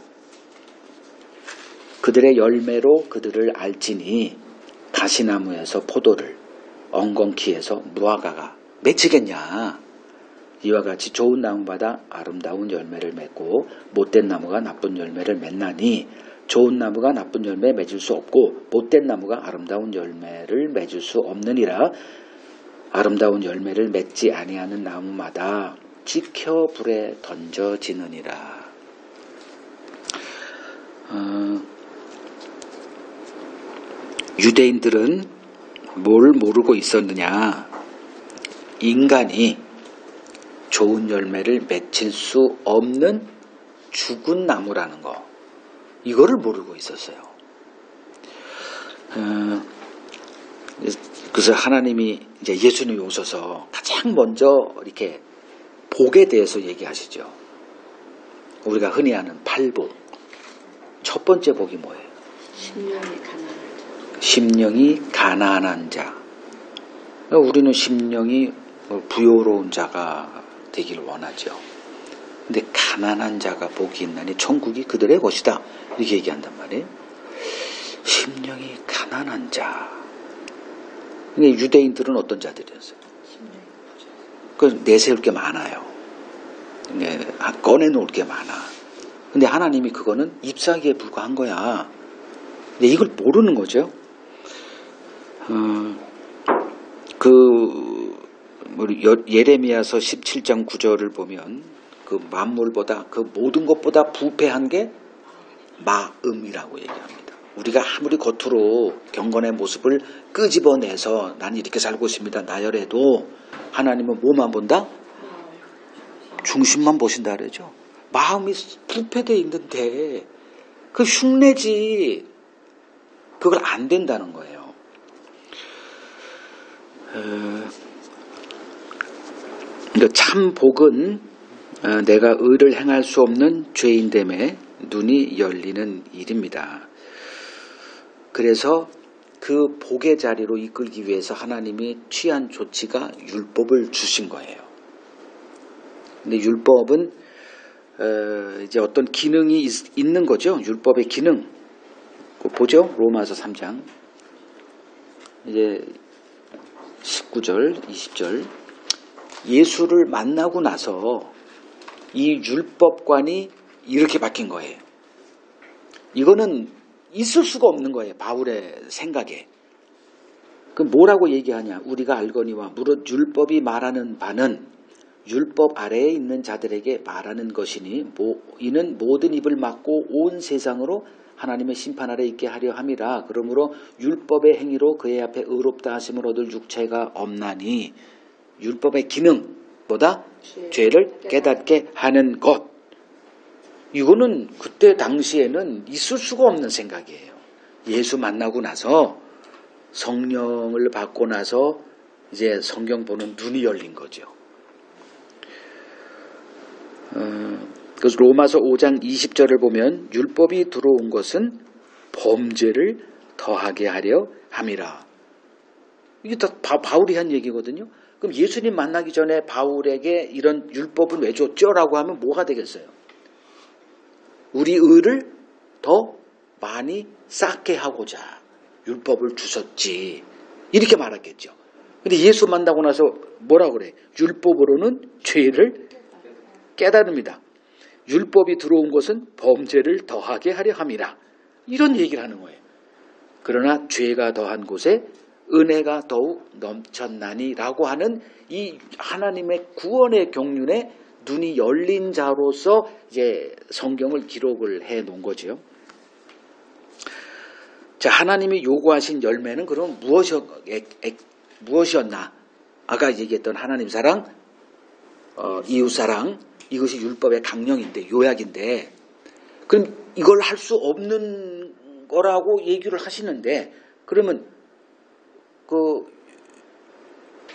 그들의 열매로 그들을 알지니 가시나무에서 포도를 엉겅퀴에서 무화과가 맺히겠냐. 이와 같이 좋은 나무마다 아름다운 열매를 맺고 못된 나무가 나쁜 열매를 맺나니 좋은 나무가 나쁜 열매 맺을 수 없고 못된 나무가 아름다운 열매를 맺을 수 없느니라. 아름다운 열매를 맺지 아니하는 나무마다 지켜 불에 던져지느니라. 유대인들은 뭘 모르고 있었느냐? 인간이 좋은 열매를 맺힐 수 없는 죽은 나무라는 거. 이거를 모르고 있었어요. 그래서 하나님이 이제 예수님이 오셔서 가장 먼저 이렇게 복에 대해서 얘기하시죠. 우리가 흔히 아는 팔복. 첫 번째 복이 뭐예요? 심령이 가난한 자. 우리는 심령이 부요로운 자가 되기를 원하죠. 근데 가난한 자가 복이 있나니 천국이 그들의 것이다. 이렇게 얘기한단 말이에요. 심령이 가난한 자. 근데 유대인들은 어떤 자들이었어요? 내세울 게 많아요. 꺼내놓을 게 많아. 근데 하나님이 그거는 잎사귀에 불과한 거야. 근데 이걸 모르는 거죠. 예레미야서 17장 9절을 보면 그 만물보다 그 모든 것보다 부패한 게 마음이라고 얘기합니다. 우리가 아무리 겉으로 경건의 모습을 끄집어내서 나는 이렇게 살고 있습니다. 나열해도 하나님은 뭐만 본다? 중심만 보신다 그러죠. 마음이 부패되어 있는데 그 흉내지 그걸 안 된다는 거예요. 그러니까 참 복은 내가 의를 행할 수 없는 죄인됨에 눈이 열리는 일입니다. 그래서 그 복의 자리로 이끌기 위해서 하나님이 취한 조치가 율법을 주신 거예요. 근데 율법은 이제 어떤 기능이 있는 거죠. 율법의 기능. 보죠. 로마서 3장 이제 19절, 20절. 예수를 만나고 나서 이 율법관이 이렇게 바뀐 거예요. 이거는 있을 수가 없는 거예요. 바울의 생각에. 그 뭐라고 얘기하냐? 우리가 알거니와 무릇 율법이 말하는 바는 율법 아래에 있는 자들에게 말하는 것이니 이는 모든 입을 막고 온 세상으로 하나님의 심판 아래 있게 하려 함이라. 그러므로 율법의 행위로 그의 앞에 의롭다 하심을 얻을 육체가 없나니 율법의 기능보다 죄를 깨닫게 하는 것. 이거는 그때 당시에는 있을 수가 없는 생각이에요. 예수 만나고 나서 성령을 받고 나서 이제 성경 보는 눈이 열린 거죠. 그래서 로마서 5장 20절을 보면 율법이 들어온 것은 범죄를 더하게 하려 함이라. 이게 다 바울이 한 얘기거든요. 그럼 예수님 만나기 전에 바울에게 이런 율법은 왜 줬죠? 라고 하면 뭐가 되겠어요? 우리 의를 더 많이 쌓게 하고자 율법을 주셨지. 이렇게 말했겠죠. 근데 예수 만나고 나서 뭐라 그래? 율법으로는 죄를 깨달습니다. 율법이 들어온 것은 범죄를 더하게 하려 함이라. 이런 얘기를 하는 거예요. 그러나 죄가 더한 곳에 은혜가 더욱 넘쳤나니 라고 하는 이 하나님의 구원의 경륜에 눈이 열린 자로서 이제 성경을 기록을 해 놓은 거죠. 자, 하나님이 요구하신 열매는 그럼 무엇이었나? 아까 얘기했던 하나님 사랑, 이웃 사랑, 이것이 율법의 강령인데, 요약인데, 그럼 이걸 할 수 없는 거라고 얘기를 하시는데, 그러면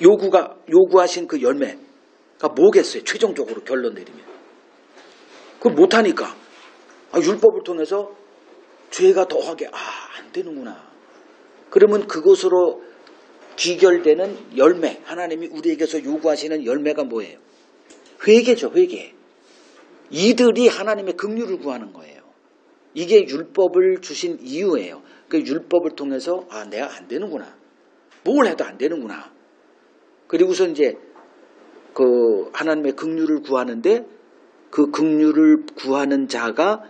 요구하신 그 열매가 뭐겠어요? 최종적으로 결론 내리면. 그걸 못하니까. 율법을 통해서 죄가 더하게, 안 되는구나. 그러면 그것으로 귀결되는 열매, 하나님이 우리에게서 요구하시는 열매가 뭐예요? 회개죠, 회개. 이들이 하나님의 긍휼을 구하는 거예요. 이게 율법을 주신 이유예요. 그 율법을 통해서 내가 안 되는구나. 뭘 해도 안 되는구나. 그리고서 이제 그 하나님의 긍휼을 구하는데 그 긍휼을 구하는 자가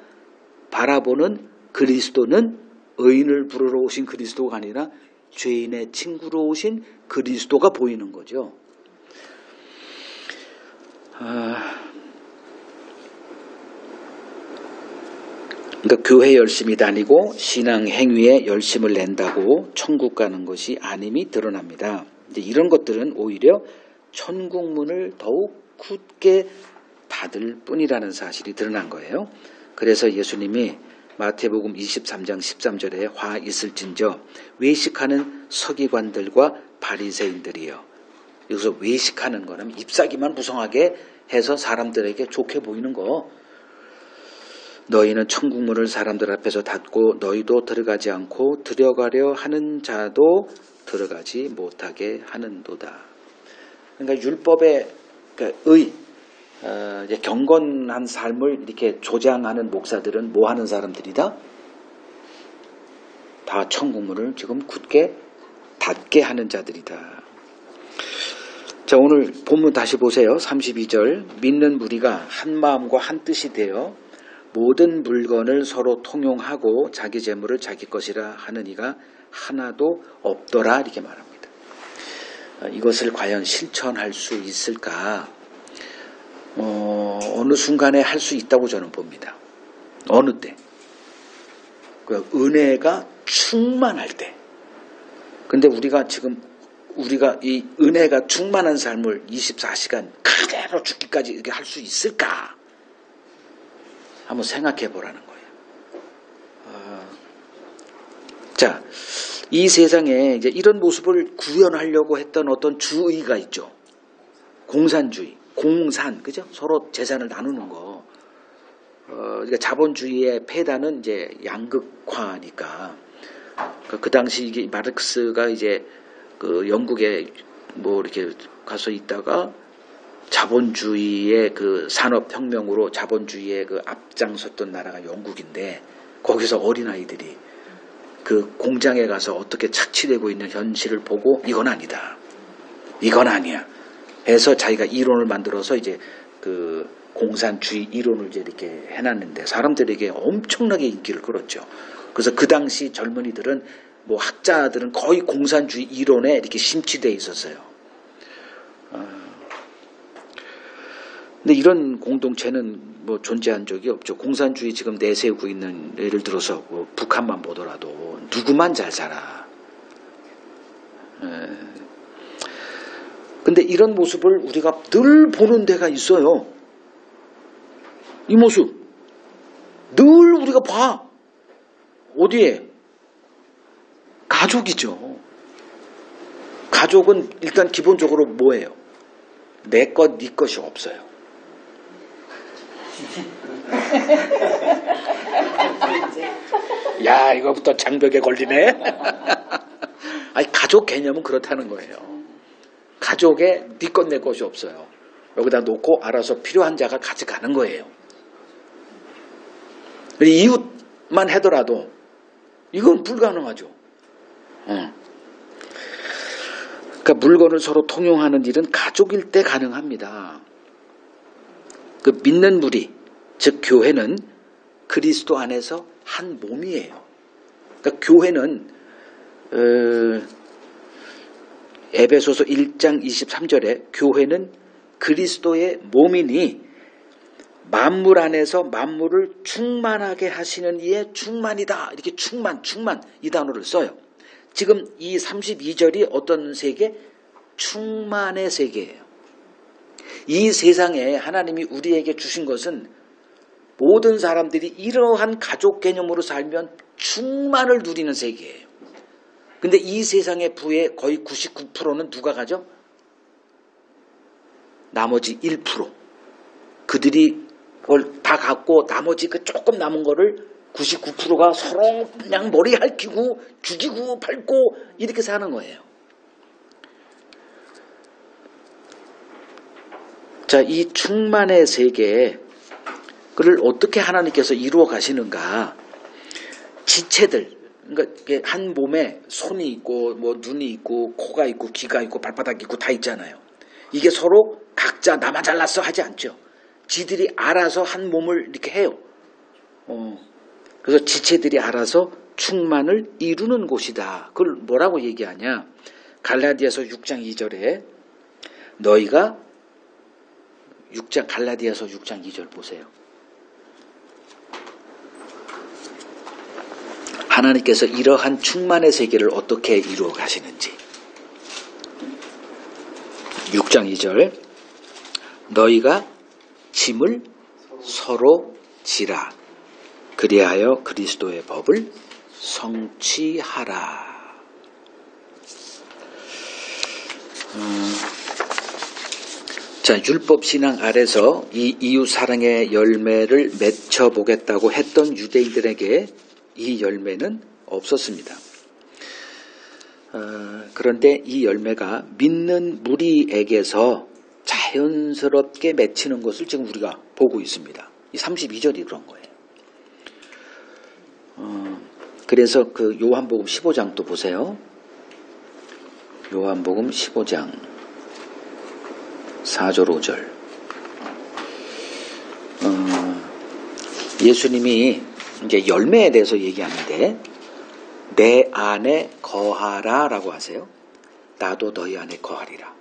바라보는 그리스도는 의인을 부르러 오신 그리스도가 아니라 죄인의 친구로 오신 그리스도가 보이는 거죠. 그러니까 교회 열심히 다니고 신앙 행위에 열심을 낸다고 천국 가는 것이 아님이 드러납니다. 이제 이런 것들은 오히려 천국문을 더욱 굳게 닫을 뿐이라는 사실이 드러난 거예요. 그래서 예수님이 마태복음 23장 13절에 화 있을진저 외식하는 서기관들과 바리새인들이요. 여기서 외식하는 거는 잎사귀만 무성하게 해서 사람들에게 좋게 보이는 거. 너희는 천국문을 사람들 앞에서 닫고 너희도 들어가지 않고 들어가려 하는 자도 들어가지 못하게 하는도다. 그러니까 율법의 이제 경건한 삶을 이렇게 조장하는 목사들은 뭐 하는 사람들이다? 다 천국문을 지금 굳게 닫게 하는 자들이다. 자, 오늘 본문 다시 보세요. 32절. 믿는 무리가 한 마음과 한 뜻이 되어 모든 물건을 서로 통용하고 자기 재물을 자기 것이라 하는 이가 하나도 없더라. 이렇게 말합니다. 이것을 과연 실천할 수 있을까? 어느 순간에 할 수 있다고 저는 봅니다. 어느 때? 그 은혜가 충만할 때. 근데 우리가 이 은혜가 충만한 삶을 24시간 그대로 죽기까지 이렇게 할 수 있을까? 한번 생각해 보라는 거예요. 자, 이 세상에 이제 이런 모습을 구현하려고 했던 어떤 주의가 있죠. 공산주의, 공산, 그죠? 서로 재산을 나누는 거. 그러니까 자본주의의 폐단은 이제 양극화니까. 그 당시 이게 마르크스가 이제 그 영국에 뭐 이렇게 가서 있다가 자본주의의 그 산업혁명으로 자본주의의 그 앞장섰던 나라가 영국인데 거기서 어린아이들이 그 공장에 가서 어떻게 착취되고 있는 현실을 보고 이건 아니다. 이건 아니야. 해서 자기가 이론을 만들어서 이제 그 공산주의 이론을 이제 이렇게 해놨는데 사람들에게 엄청나게 인기를 끌었죠. 그래서 그 당시 젊은이들은 뭐 학자들은 거의 공산주의 이론에 이렇게 심취되어 있었어요. 근데 이런 공동체는 뭐 존재한 적이 없죠. 공산주의 지금 내세우고 있는, 예를 들어서 뭐 북한만 보더라도 누구만 잘 살아. 근데 이런 모습을 우리가 늘 보는 데가 있어요. 이 모습 늘 우리가 봐. 어디에? 가족이죠. 가족은 일단 기본적으로 뭐예요? 내 것, 네 것이 없어요. 야, 이거부터 장벽에 걸리네. 아니, 가족 개념은 그렇다는 거예요. 가족에 네 것, 내 것이 없어요. 여기다 놓고 알아서 필요한 자가 가져가는 거예요. 이웃만 하더라도 이건 불가능하죠. 그러니까 물건을 서로 통용하는 일은 가족일 때 가능합니다. 그 믿는 무리, 즉 교회는 그리스도 안에서 한 몸이에요. 그러니까 교회는 에베소서 1장 23절에 교회는 그리스도의 몸이니 만물 안에서 만물을 충만하게 하시는 이의 충만이다. 이렇게 충만 이 단어를 써요. 지금 이 32절이 어떤 세계? 충만의 세계예요. 이 세상에 하나님이 우리에게 주신 것은 모든 사람들이 이러한 가족 개념으로 살면 충만을 누리는 세계예요. 근데 이 세상의 부의 거의 99%는 누가 가져? 나머지 1%. 그들이 그걸 다 갖고 나머지 그 조금 남은 거를 99%가 서로 그냥 머리 핥히고 죽이고 밟고 이렇게 사는 거예요. 자, 이 충만의 세계를 어떻게 하나님께서 이루어 가시는가? 지체들, 그러니까 한 몸에 손이 있고 뭐 눈이 있고 코가 있고 귀가 있고 발바닥이 있고 다 있잖아요. 이게 서로 각자 나만 잘났어 하지 않죠. 지들이 알아서 한 몸을 이렇게 해요. 그래서 지체들이 알아서 충만을 이루는 곳이다. 그걸 뭐라고 얘기하냐? 갈라디아서 6장 2절에 너희가 갈라디아서 6장 2절 보세요. 하나님께서 이러한 충만의 세계를 어떻게 이루어 가시는지. 6장 2절 너희가 짐을 서로 지라. 그리하여 그리스도의 법을 성취하라. 자, 율법신앙 아래서 이 이웃사랑의 열매를 맺혀보겠다고 했던 유대인들에게 이 열매는 없었습니다. 그런데 이 열매가 믿는 무리에게서 자연스럽게 맺히는 것을 지금 우리가 보고 있습니다. 이 32절이 그런 거예요. 그래서 그 요한복음 15장 또 보세요. 요한복음 15장 4절 5절 예수님이 이제 열매에 대해서 얘기하는데 내 안에 거하라 라고 하세요. 나도 너희 안에 거하리라.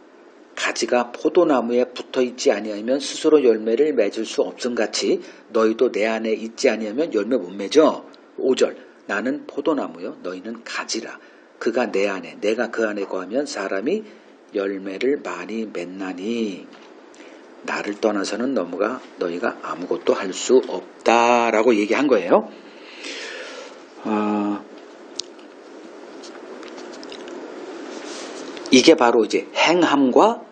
가지가 포도나무에 붙어있지 아니하면 스스로 열매를 맺을 수 없음같이 너희도 내 안에 있지 아니하면 열매 못 맺어. 5절 나는 포도나무요 너희는 가지라. 그가 내 안에 내가 그 안에 거하면 사람이 열매를 많이 맺나니 나를 떠나서는 너희가 아무것도 할 수 없다라고 얘기한 거예요. 이게 바로 이제 행함과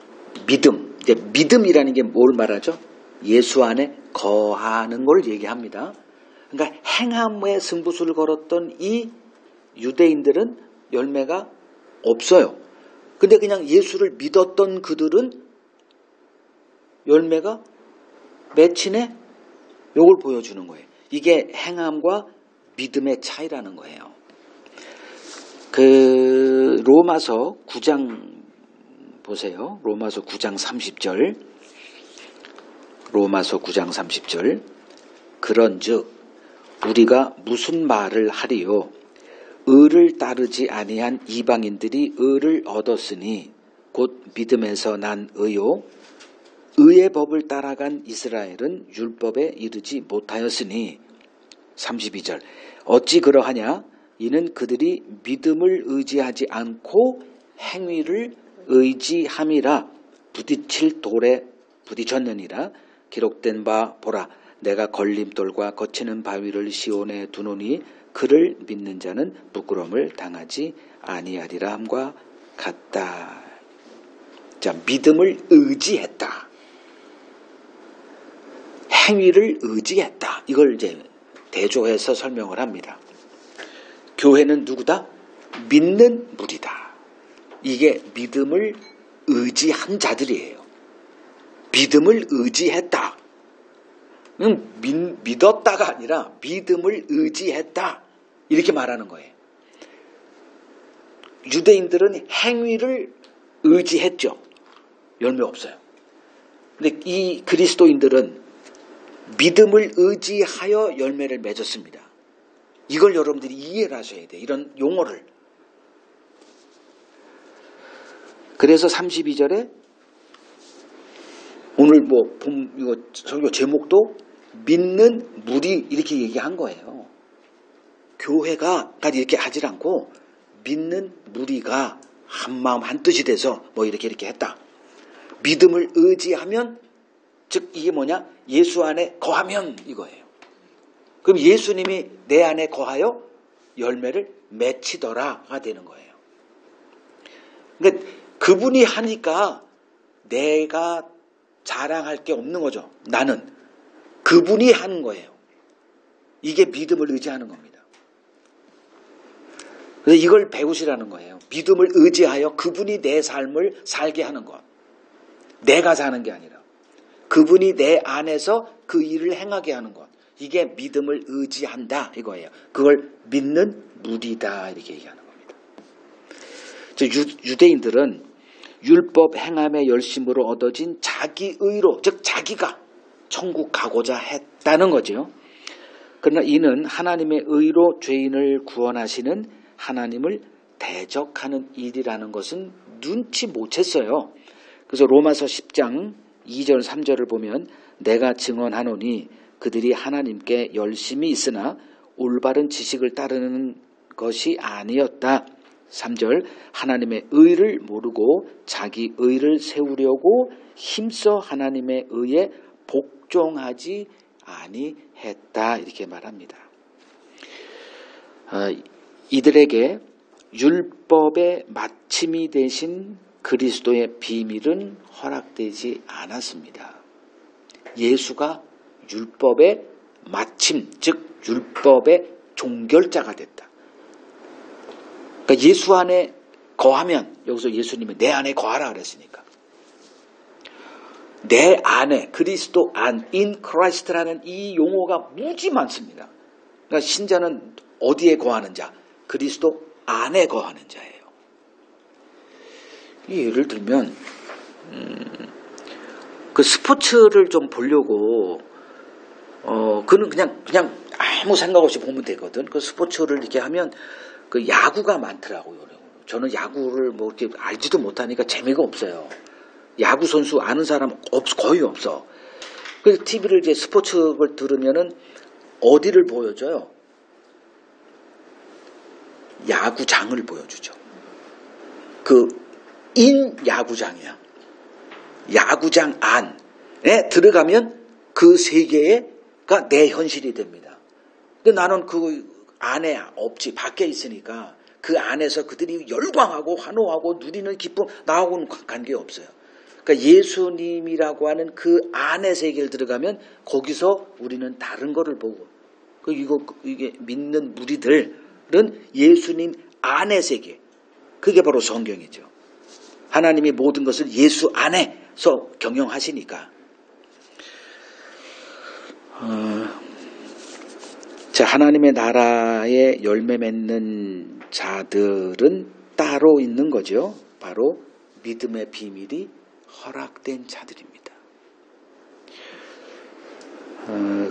믿음. 이제 믿음이라는 게 뭘 말하죠? 예수 안에 거하는 걸 얘기합니다. 그러니까 행함에 승부수를 걸었던 이 유대인들은 열매가 없어요. 근데 그냥 예수를 믿었던 그들은 열매가 맺히네? 요걸 보여주는 거예요. 이게 행함과 믿음의 차이라는 거예요. 그 로마서 9장 보세요. 로마서 9장 30절. 로마서 9장 30절. 그런즉 우리가 무슨 말을 하리요? 의를 따르지 아니한 이방인들이 의를 얻었으니 곧 믿음에서 난 의요. 의의 법을 따라간 이스라엘은 율법에 이르지 못하였으니 32절 어찌 그러하냐 이는 그들이 믿음을 의지하지 않고 행위를 의지함이라 부딪힐 돌에 부딪혔느니라. 기록된 바 보라 내가 걸림돌과 거치는 바위를 시온에 두노니 그를 믿는 자는 부끄러움을 당하지 아니하리라 함과 같다. 자, 믿음을 의지했다. 행위를 의지했다. 이걸 이제 대조해서 설명을 합니다. 교회는 누구다? 믿는 무리다. 이게 믿음을 의지한 자들이에요. 믿음을 의지했다. 믿었다가 아니라 믿음을 의지했다. 이렇게 말하는 거예요. 유대인들은 행위를 의지했죠. 열매 없어요. 근데 이 그리스도인들은 믿음을 의지하여 열매를 맺었습니다. 이걸 여러분들이 이해를 하셔야 돼요. 이런 용어를. 그래서 32절에 오늘 이거 설교 제목도 믿는 무리 이렇게 얘기한 거예요. 교회가 이렇게 하질 않고 믿는 무리가 한 마음 한 뜻이 돼서 이렇게 했다. 믿음을 의지하면 즉 이게 뭐냐? 예수 안에 거하면 이거예요. 그럼 예수님이 내 안에 거하여 열매를 맺히더라가 되는 거예요. 그러니까 그분이 하니까 내가 자랑할 게 없는 거죠. 나는 그분이 하는 거예요. 이게 믿음을 의지하는 겁니다. 그래서 이걸 배우시라는 거예요. 믿음을 의지하여 그분이 내 삶을 살게 하는 것. 내가 사는 게 아니라 그분이 내 안에서 그 일을 행하게 하는 것. 이게 믿음을 의지한다 이거예요. 그걸 믿는 무리다 이렇게 얘기하는 겁니다. 유대인들은 율법 행함의 열심으로 얻어진 자기의로 즉 자기가 천국 가고자 했다는 거죠. 그러나 이는 하나님의 의로 죄인을 구원하시는 하나님을 대적하는 일이라는 것은 눈치 못 챘어요. 그래서 로마서 10장 2절 3절을 보면 내가 증언하노니 그들이 하나님께 열심히 있으나 올바른 지식을 따르는 것이 아니었다. 3절 하나님의 의를 모르고 자기 의를 세우려고 힘써 하나님의 의에 복종하지 아니했다. 이렇게 말합니다. 이들에게 율법의 마침이 되신 그리스도의 비밀은 허락되지 않았습니다. 예수가 율법의 마침, 즉 율법의 종결자가 됐다. 그러니까 예수 안에 거하면 여기서 예수님이 내 안에 거하라 그랬으니까 내 안에 그리스도 안, in Christ라는 이 용어가 무지 많습니다. 그러니까 신자는 어디에 거하는 자? 그리스도 안에 거하는 자예요. 예를 들면 그 스포츠를 좀 보려고 그는 그냥 아무 생각 없이 보면 되거든. 그 스포츠를 이렇게 하면 그 야구가 많더라고요. 저는 야구를 이렇게 알지도 못하니까 재미가 없어요. 야구 선수 아는 사람 거의 없어. 그래서 TV를 이제 스포츠를 들으면은 어디를 보여줘요? 야구장을 보여주죠. 인 야구장이야. 야구장 안에 들어가면 그 세계가 내 현실이 됩니다. 근데 나는 그 안에 없지, 밖에 있으니까 그 안에서 그들이 열광하고 환호하고 누리는 기쁨, 나하고는 관계없어요. 그러니까 예수님이라고 하는 그 안의 세계를 들어가면 거기서 우리는 다른 거를 보고, 이게 믿는 무리들은 예수님 안의 세계, 그게 바로 성경이죠. 하나님이 모든 것을 예수 안에서 경영하시니까. 자, 하나님의 나라에 열매 맺는 자들은 따로 있는 거죠. 바로 믿음의 비밀이 허락된 자들입니다.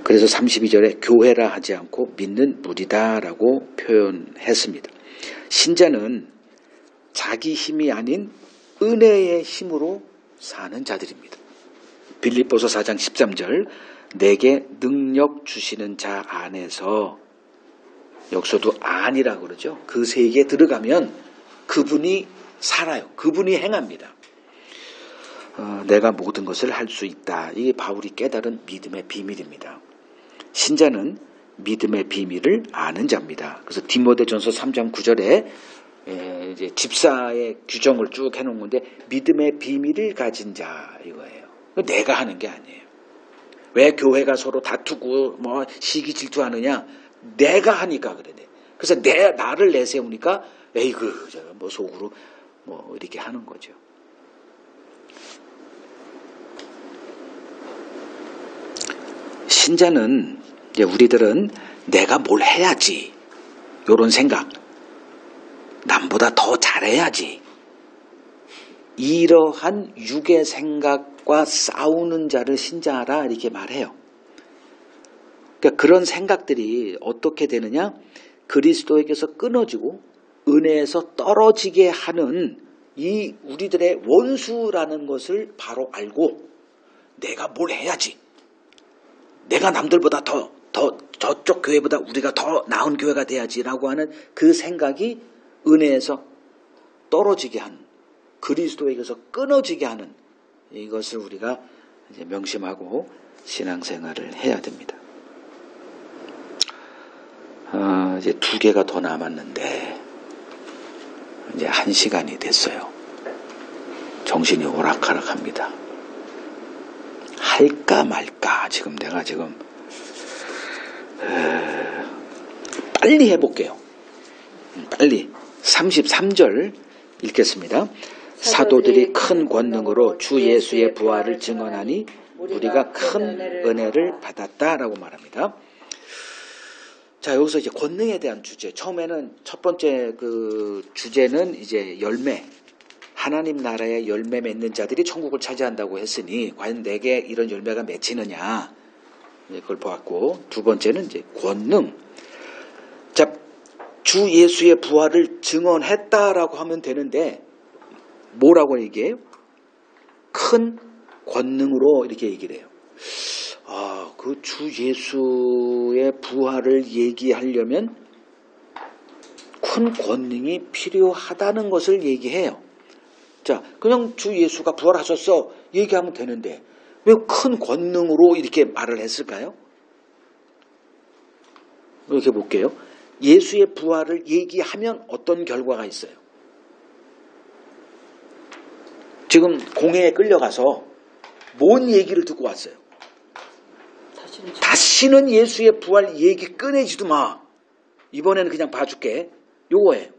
그래서 32절에 교회라 하지 않고 믿는 무리다라고 표현했습니다. 신자는 자기 힘이 아닌 은혜의 힘으로 사는 자들입니다. 빌립보서 4장 13절 내게 능력 주시는 자 안에서 여기서도 안이라고 그러죠. 그 세계에 들어가면 그분이 살아요. 그분이 행합니다. 내가 모든 것을 할 수 있다. 이게 바울이 깨달은 믿음의 비밀입니다. 신자는 믿음의 비밀을 아는 자입니다. 그래서 디모데전서 3장 9절에 이제 집사의 규정을 쭉 해놓은 건데 믿음의 비밀을 가진 자 이거예요. 내가 하는 게 아니에요. 왜 교회가 서로 다투고 뭐 시기 질투하느냐? 내가 하니까 그래. 그래서 나를 내세우니까 에이그 제가 뭐 속으로 뭐 이렇게 하는 거죠. 신자는 이제 우리들은 내가 뭘 해야지 이런 생각, 남보다 더 잘해야지 이러한 육의 생각과 싸우는 자를 신자라 이렇게 말해요. 그러니까 그런 생각들이 어떻게 되느냐? 그리스도에게서 끊어지고 은혜에서 떨어지게 하는 이 우리들의 원수라는 것을 바로 알고 내가 뭘 해야지. 내가 남들보다 더 저쪽 교회보다 우리가 더 나은 교회가 돼야지라고 하는 그 생각이 은혜에서 떨어지게 하는, 그리스도에게서 끊어지게 하는 이것을 우리가 이제 명심하고 신앙생활을 해야 됩니다. 이제 2개가 더 남았는데 이제 1시간이 됐어요. 정신이 오락가락합니다. 할까 말까 내가 지금 빨리 해볼게요. 빨리 33절 읽겠습니다. 사도들이 큰 권능으로 주 예수의 부활을 증언하니 우리가 큰 은혜를 받았다라고 말합니다. 자, 여기서 이제 권능에 대한 주제. 처음에는 첫 번째 그 주제는 이제 열매. 하나님 나라의 열매 맺는 자들이 천국을 차지한다고 했으니 과연 내게 이런 열매가 맺히느냐. 그걸 보았고, 두 번째는 이제 권능. 자, 주 예수의 부활을 증언했다라고 하면 되는데 뭐라고 얘기해요? 큰 권능으로 이렇게 얘기를 해요. 그 주 예수의 부활을 얘기하려면 큰 권능이 필요하다는 것을 얘기해요. 자, 그냥 주 예수가 부활하셨어 얘기하면 되는데 왜 큰 권능으로 이렇게 말을 했을까요? 이렇게 볼게요. 예수의 부활을 얘기하면 어떤 결과가 있어요? 지금 공회에 끌려가서 뭔 얘기를 듣고 왔어요? 다시는 예수의 부활 얘기 꺼내지도 마. 이번에는 그냥 봐줄게. 요거예요.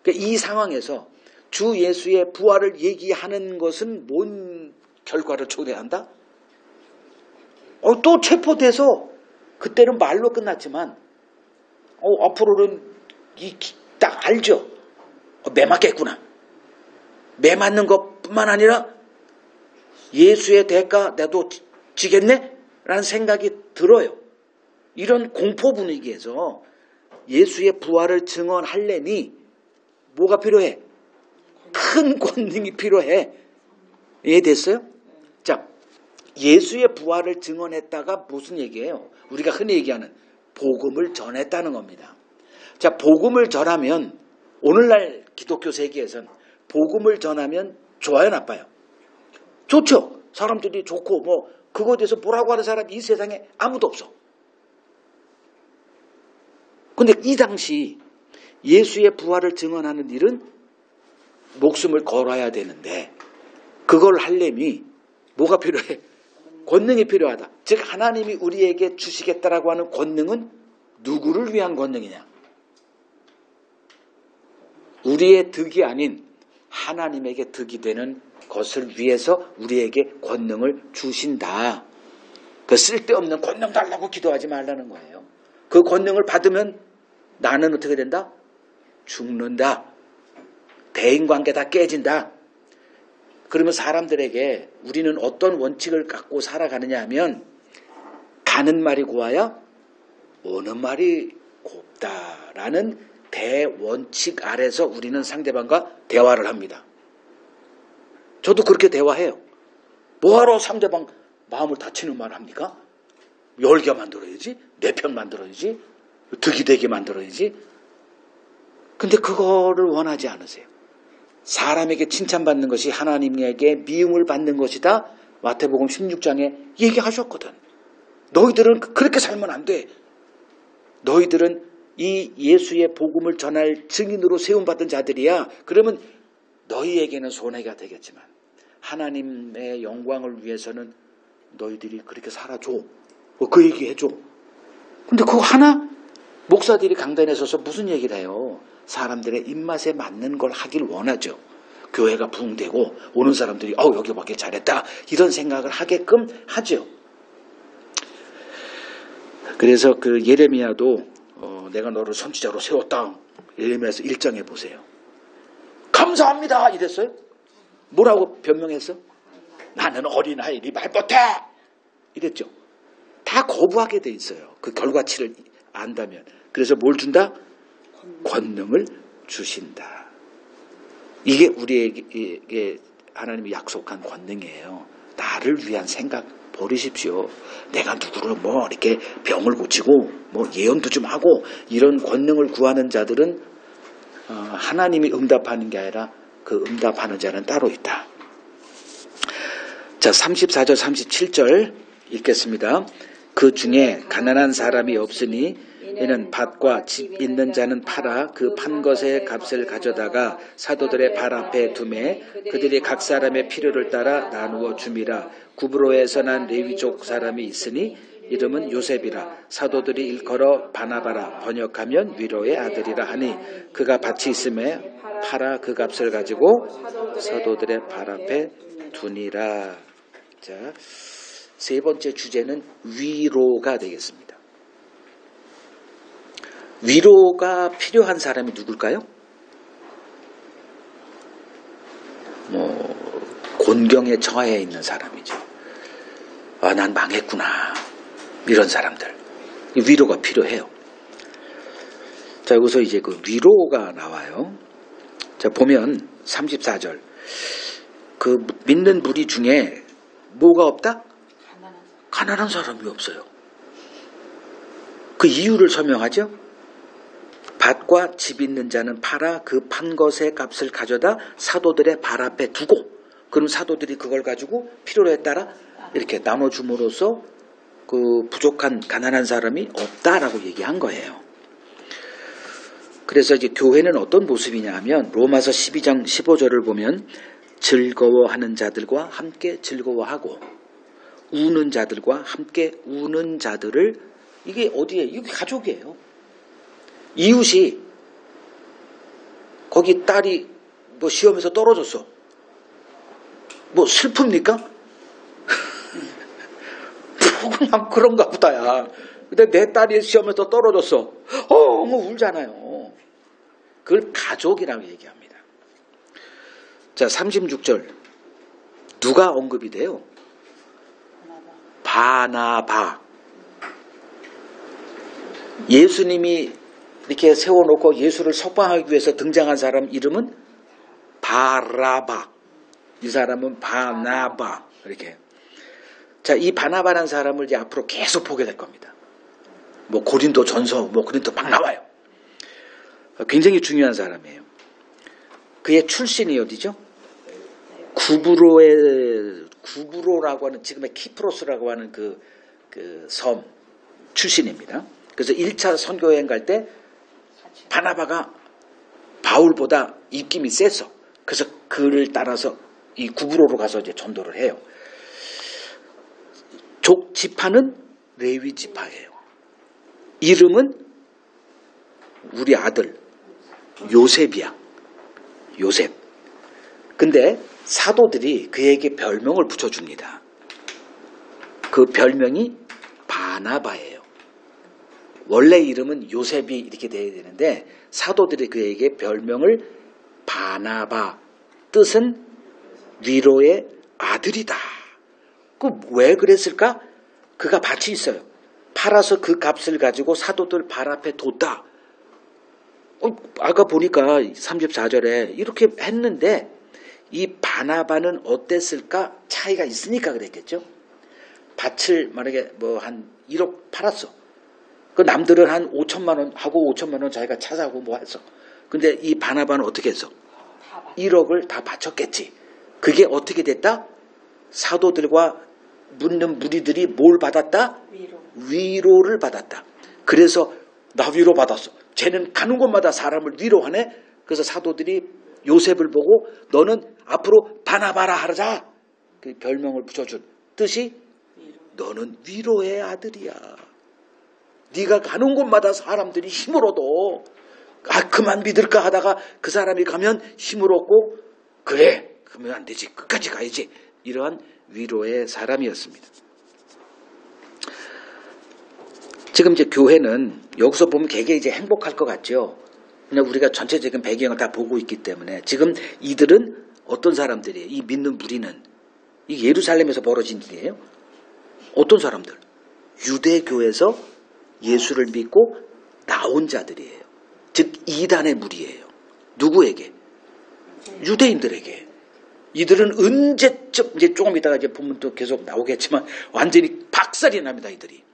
그러니까 이 상황에서 주 예수의 부활을 얘기하는 것은 뭔 결과를 초래한다? 또 체포돼서 그때는 말로 끝났지만 앞으로는 딱 알죠. 매 맞겠구나. 매 맞는 것뿐만 아니라 예수의 대가 나도 지겠네? 라는 생각이 들어요. 이런 공포 분위기에서 예수의 부활을 증언하려니 뭐가 필요해? 큰 권능이 필요해. 이해됐어요? 자, 예수의 부활을 증언했다가 무슨 얘기예요? 우리가 흔히 얘기하는 복음을 전했다는 겁니다. 자, 복음을 전하면 오늘날 기독교 세계에선 복음을 전하면 좋아요, 나빠요? 좋죠. 사람들이 좋고 뭐 그거에 대해서 뭐라고 하는 사람이 이 세상에 아무도 없어. 근데 이 당시 예수의 부활을 증언하는 일은 목숨을 걸어야 되는데 그걸 하려면 뭐가 필요해? 권능이 필요하다. 즉 하나님이 우리에게 주시겠다라고 하는 권능은 누구를 위한 권능이냐? 우리의 득이 아닌 하나님에게 득이 되는 것을 위해서 우리에게 권능을 주신다. 그 쓸데없는 권능 달라고 기도하지 말라는 거예요. 그 권능을 받으면 나는 어떻게 된다? 죽는다. 대인관계 다 깨진다. 그러면 사람들에게 우리는 어떤 원칙을 갖고 살아가느냐 하면 가는 말이 고와야 오는 말이 곱다라는 대원칙 아래서 우리는 상대방과 대화를 합니다. 저도 그렇게 대화해요. 뭐하러 상대방 마음을 다치는 말 합니까? 10개 만들어야지, 4편 만들어야지, 득이 되게 만들어야지. 근데 그거를 원하지 않으세요. 사람에게 칭찬받는 것이 하나님에게 미움을 받는 것이다. 마태복음 16장에 얘기하셨거든. 너희들은 그렇게 살면 안 돼. 너희들은 이 예수의 복음을 전할 증인으로 세움받은 자들이야. 그러면 너희에게는 손해가 되겠지만 하나님의 영광을 위해서는 너희들이 그렇게 살아줘. 그 얘기 해줘. 근데 그거 하나? 목사들이 강단에 서서 무슨 얘기를 해요? 사람들의 입맛에 맞는 걸 하길 원하죠. 교회가 부흥되고 오는 사람들이 여기 받길 잘했다 이런 생각을 하게끔 하죠. 그래서 그 예레미야도 내가 너를 선지자로 세웠다. 예레미야서 1장에 보세요. 감사합니다 이랬어요. 뭐라고 변명했어? 나는 어린아이니 말 못해 이랬죠. 다 거부하게 돼 있어요. 그 결과치를 안다면. 그래서 뭘 준다? 권능을 주신다. 이게 우리에게 하나님이 약속한 권능이에요. 나를 위한 생각 버리십시오. 내가 누구를 이렇게 병을 고치고 예언도 좀 하고 이런 권능을 구하는 자들은 하나님이 응답하는 게 아니라 그 응답하는 자는 따로 있다. 자, 34절 37절 읽겠습니다. 그 중에 가난한 사람이 없으니 이는 밭과 집 있는 자는 팔아 그 판 것의 값을 가져다가 사도들의 발 앞에 두매 그들이 각 사람의 필요를 따라 나누어 줌이라. 구브로에서 난 레위족 사람이 있으니 이름은 요셉이라. 사도들이 일컬어 바나바라 번역하면 위로의 아들이라 하니 그가 밭이 있음에 팔아 그 값을 가지고 사도들의 발 앞에 두니라. 자, 세 번째 주제는 위로가 되겠습니다. 위로가 필요한 사람이 누굴까요? 곤경에 처해 있는 사람이죠. 난 망했구나. 이런 사람들. 위로가 필요해요. 자, 여기서 이제 그 위로가 나와요. 자, 보면 34절. 그 믿는 무리 중에 뭐가 없다? 가난한 사람이 없어요. 그 이유를 설명하죠. 밭과 집 있는 자는 팔아 그 판 것의 값을 가져다 사도들의 발 앞에 두고 그럼 사도들이 그걸 가지고 필요에 따라 이렇게 나눠줌으로써 그 부족한 가난한 사람이 없다라고 얘기한 거예요. 그래서 이제 교회는 어떤 모습이냐 하면 로마서 12장 15절을 보면 즐거워하는 자들과 함께 즐거워하고 우는 자들과 함께 우는 자들을 이게 어디에? 이게 가족이에요. 이웃이 거기 딸이 시험에서 떨어졌어. 슬픕니까? 그냥 그런가 보다야. 근데 내 딸이 시험에서 떨어졌어. 울잖아요. 그걸 가족이라고 얘기합니다. 자, 36절. 누가 언급이 돼요? 바나바. 예수님이 이렇게 세워놓고 예수를 석방하기 위해서 등장한 사람 이름은 바라바. 이 사람은 바나바. 이렇게. 자, 이 바나바라는 사람을 이제 앞으로 계속 보게 될 겁니다. 고린도 전서, 고린도 막 나와요. 굉장히 중요한 사람이에요. 그의 출신이 어디죠? 구브로라고 하는 지금의 키프로스라고 하는 그 섬 출신입니다. 그래서 1차 선교여행 갈 때 바나바가 바울보다 입김이 셌어. 그래서 그를 따라서 이 구브로로 가서 이제 전도를 해요. 족 지파는 레위 지파예요. 이름은 우리 아들 요셉이야. 요셉. 근데 사도들이 그에게 별명을 붙여줍니다. 그 별명이 바나바예요. 원래 이름은 요셉이 이렇게 돼야 되는데 사도들이 그에게 별명을 바나바, 뜻은 위로의 아들이다. 왜 그랬을까? 그가 밭이 있어요. 팔아서 그 값을 가지고 사도들 발 앞에 뒀다. 아까 보니까 34절에 이렇게 했는데 이 바나바는 어땠을까? 차이가 있으니까 그랬겠죠. 밭을 만약에 뭐 한 1억 팔았어. 그 남들은 한 5천만 원 하고 5천만 원 자기가 찾아고 뭐 했어. 근데 이 바나바는 어떻게 했어? 1억을 다 바쳤겠지. 그게 어떻게 됐다? 사도들과 묻는 무리들이 뭘 받았다? 위로를 받았다. 그래서 나 위로 받았어. 쟤는 가는 곳마다 사람을 위로하네. 그래서 사도들이 요셉을 보고 너는 앞으로 바나바라 하자. 그 별명을 붙여준 뜻이 너는 위로의 아들이야. 네가 가는 곳마다 사람들이 힘을 얻어. 그만 믿을까 하다가 그 사람이 가면 힘을 얻고 그래 그러면 안 되지 끝까지 가야지. 이러한 위로의 사람이었습니다. 지금 이제 교회는 여기서 보면 되게 이제 행복할 것 같죠. 그냥 우리가 전체적인 배경을 다 보고 있기 때문에 지금 이들은 어떤 사람들이에요? 이 믿는 무리는 이 예루살렘에서 벌어진 일이에요. 어떤 사람들? 유대교에서 예수를 믿고 나온 자들이에요. 즉 이단의 무리예요. 누구에게? 유대인들에게. 이들은 언제쯤 이제 조금 이따가 이제 보면 또 계속 나오겠지만 완전히 박살이 납니다. 이들이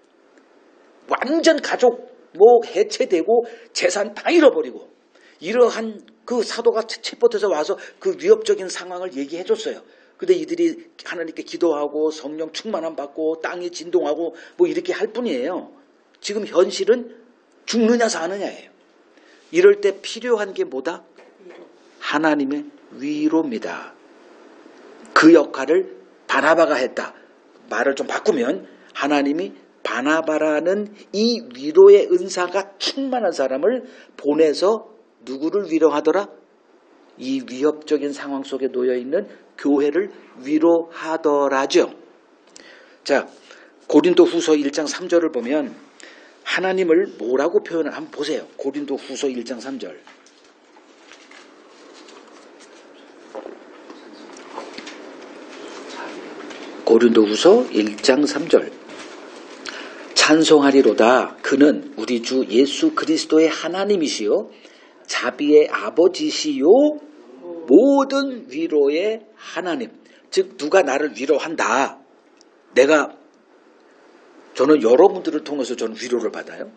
완전 가족 뭐 해체되고 재산 다 잃어버리고 이러한 그 사도가 챗봇에서 와서 그 위협적인 상황을 얘기해 줬어요. 근데 이들이 하나님께 기도하고 성령 충만함 받고 땅이 진동하고 뭐 이렇게 할 뿐이에요. 지금 현실은 죽느냐 사느냐예요. 이럴 때 필요한 게 뭐다? 하나님의 위로입니다. 그 역할을 바나바가 했다. 말을 좀 바꾸면 하나님이 바나바라는 이 위로의 은사가 충만한 사람을 보내서 누구를 위로하더라? 이 위협적인 상황 속에 놓여있는 교회를 위로하더라죠. 자, 고린도 후서 1장 3절을 보면 하나님을 뭐라고 표현을 한번 보세요. 고린도 후서 1장 3절. 고린도 후서 1장 3절. 찬송하리로다. 그는 우리 주 예수 그리스도의 하나님이시요 자비의 아버지시요 모든 위로의 하나님. 즉 누가 나를 위로한다. 저는 여러분들을 통해서 저는 위로를 받아요.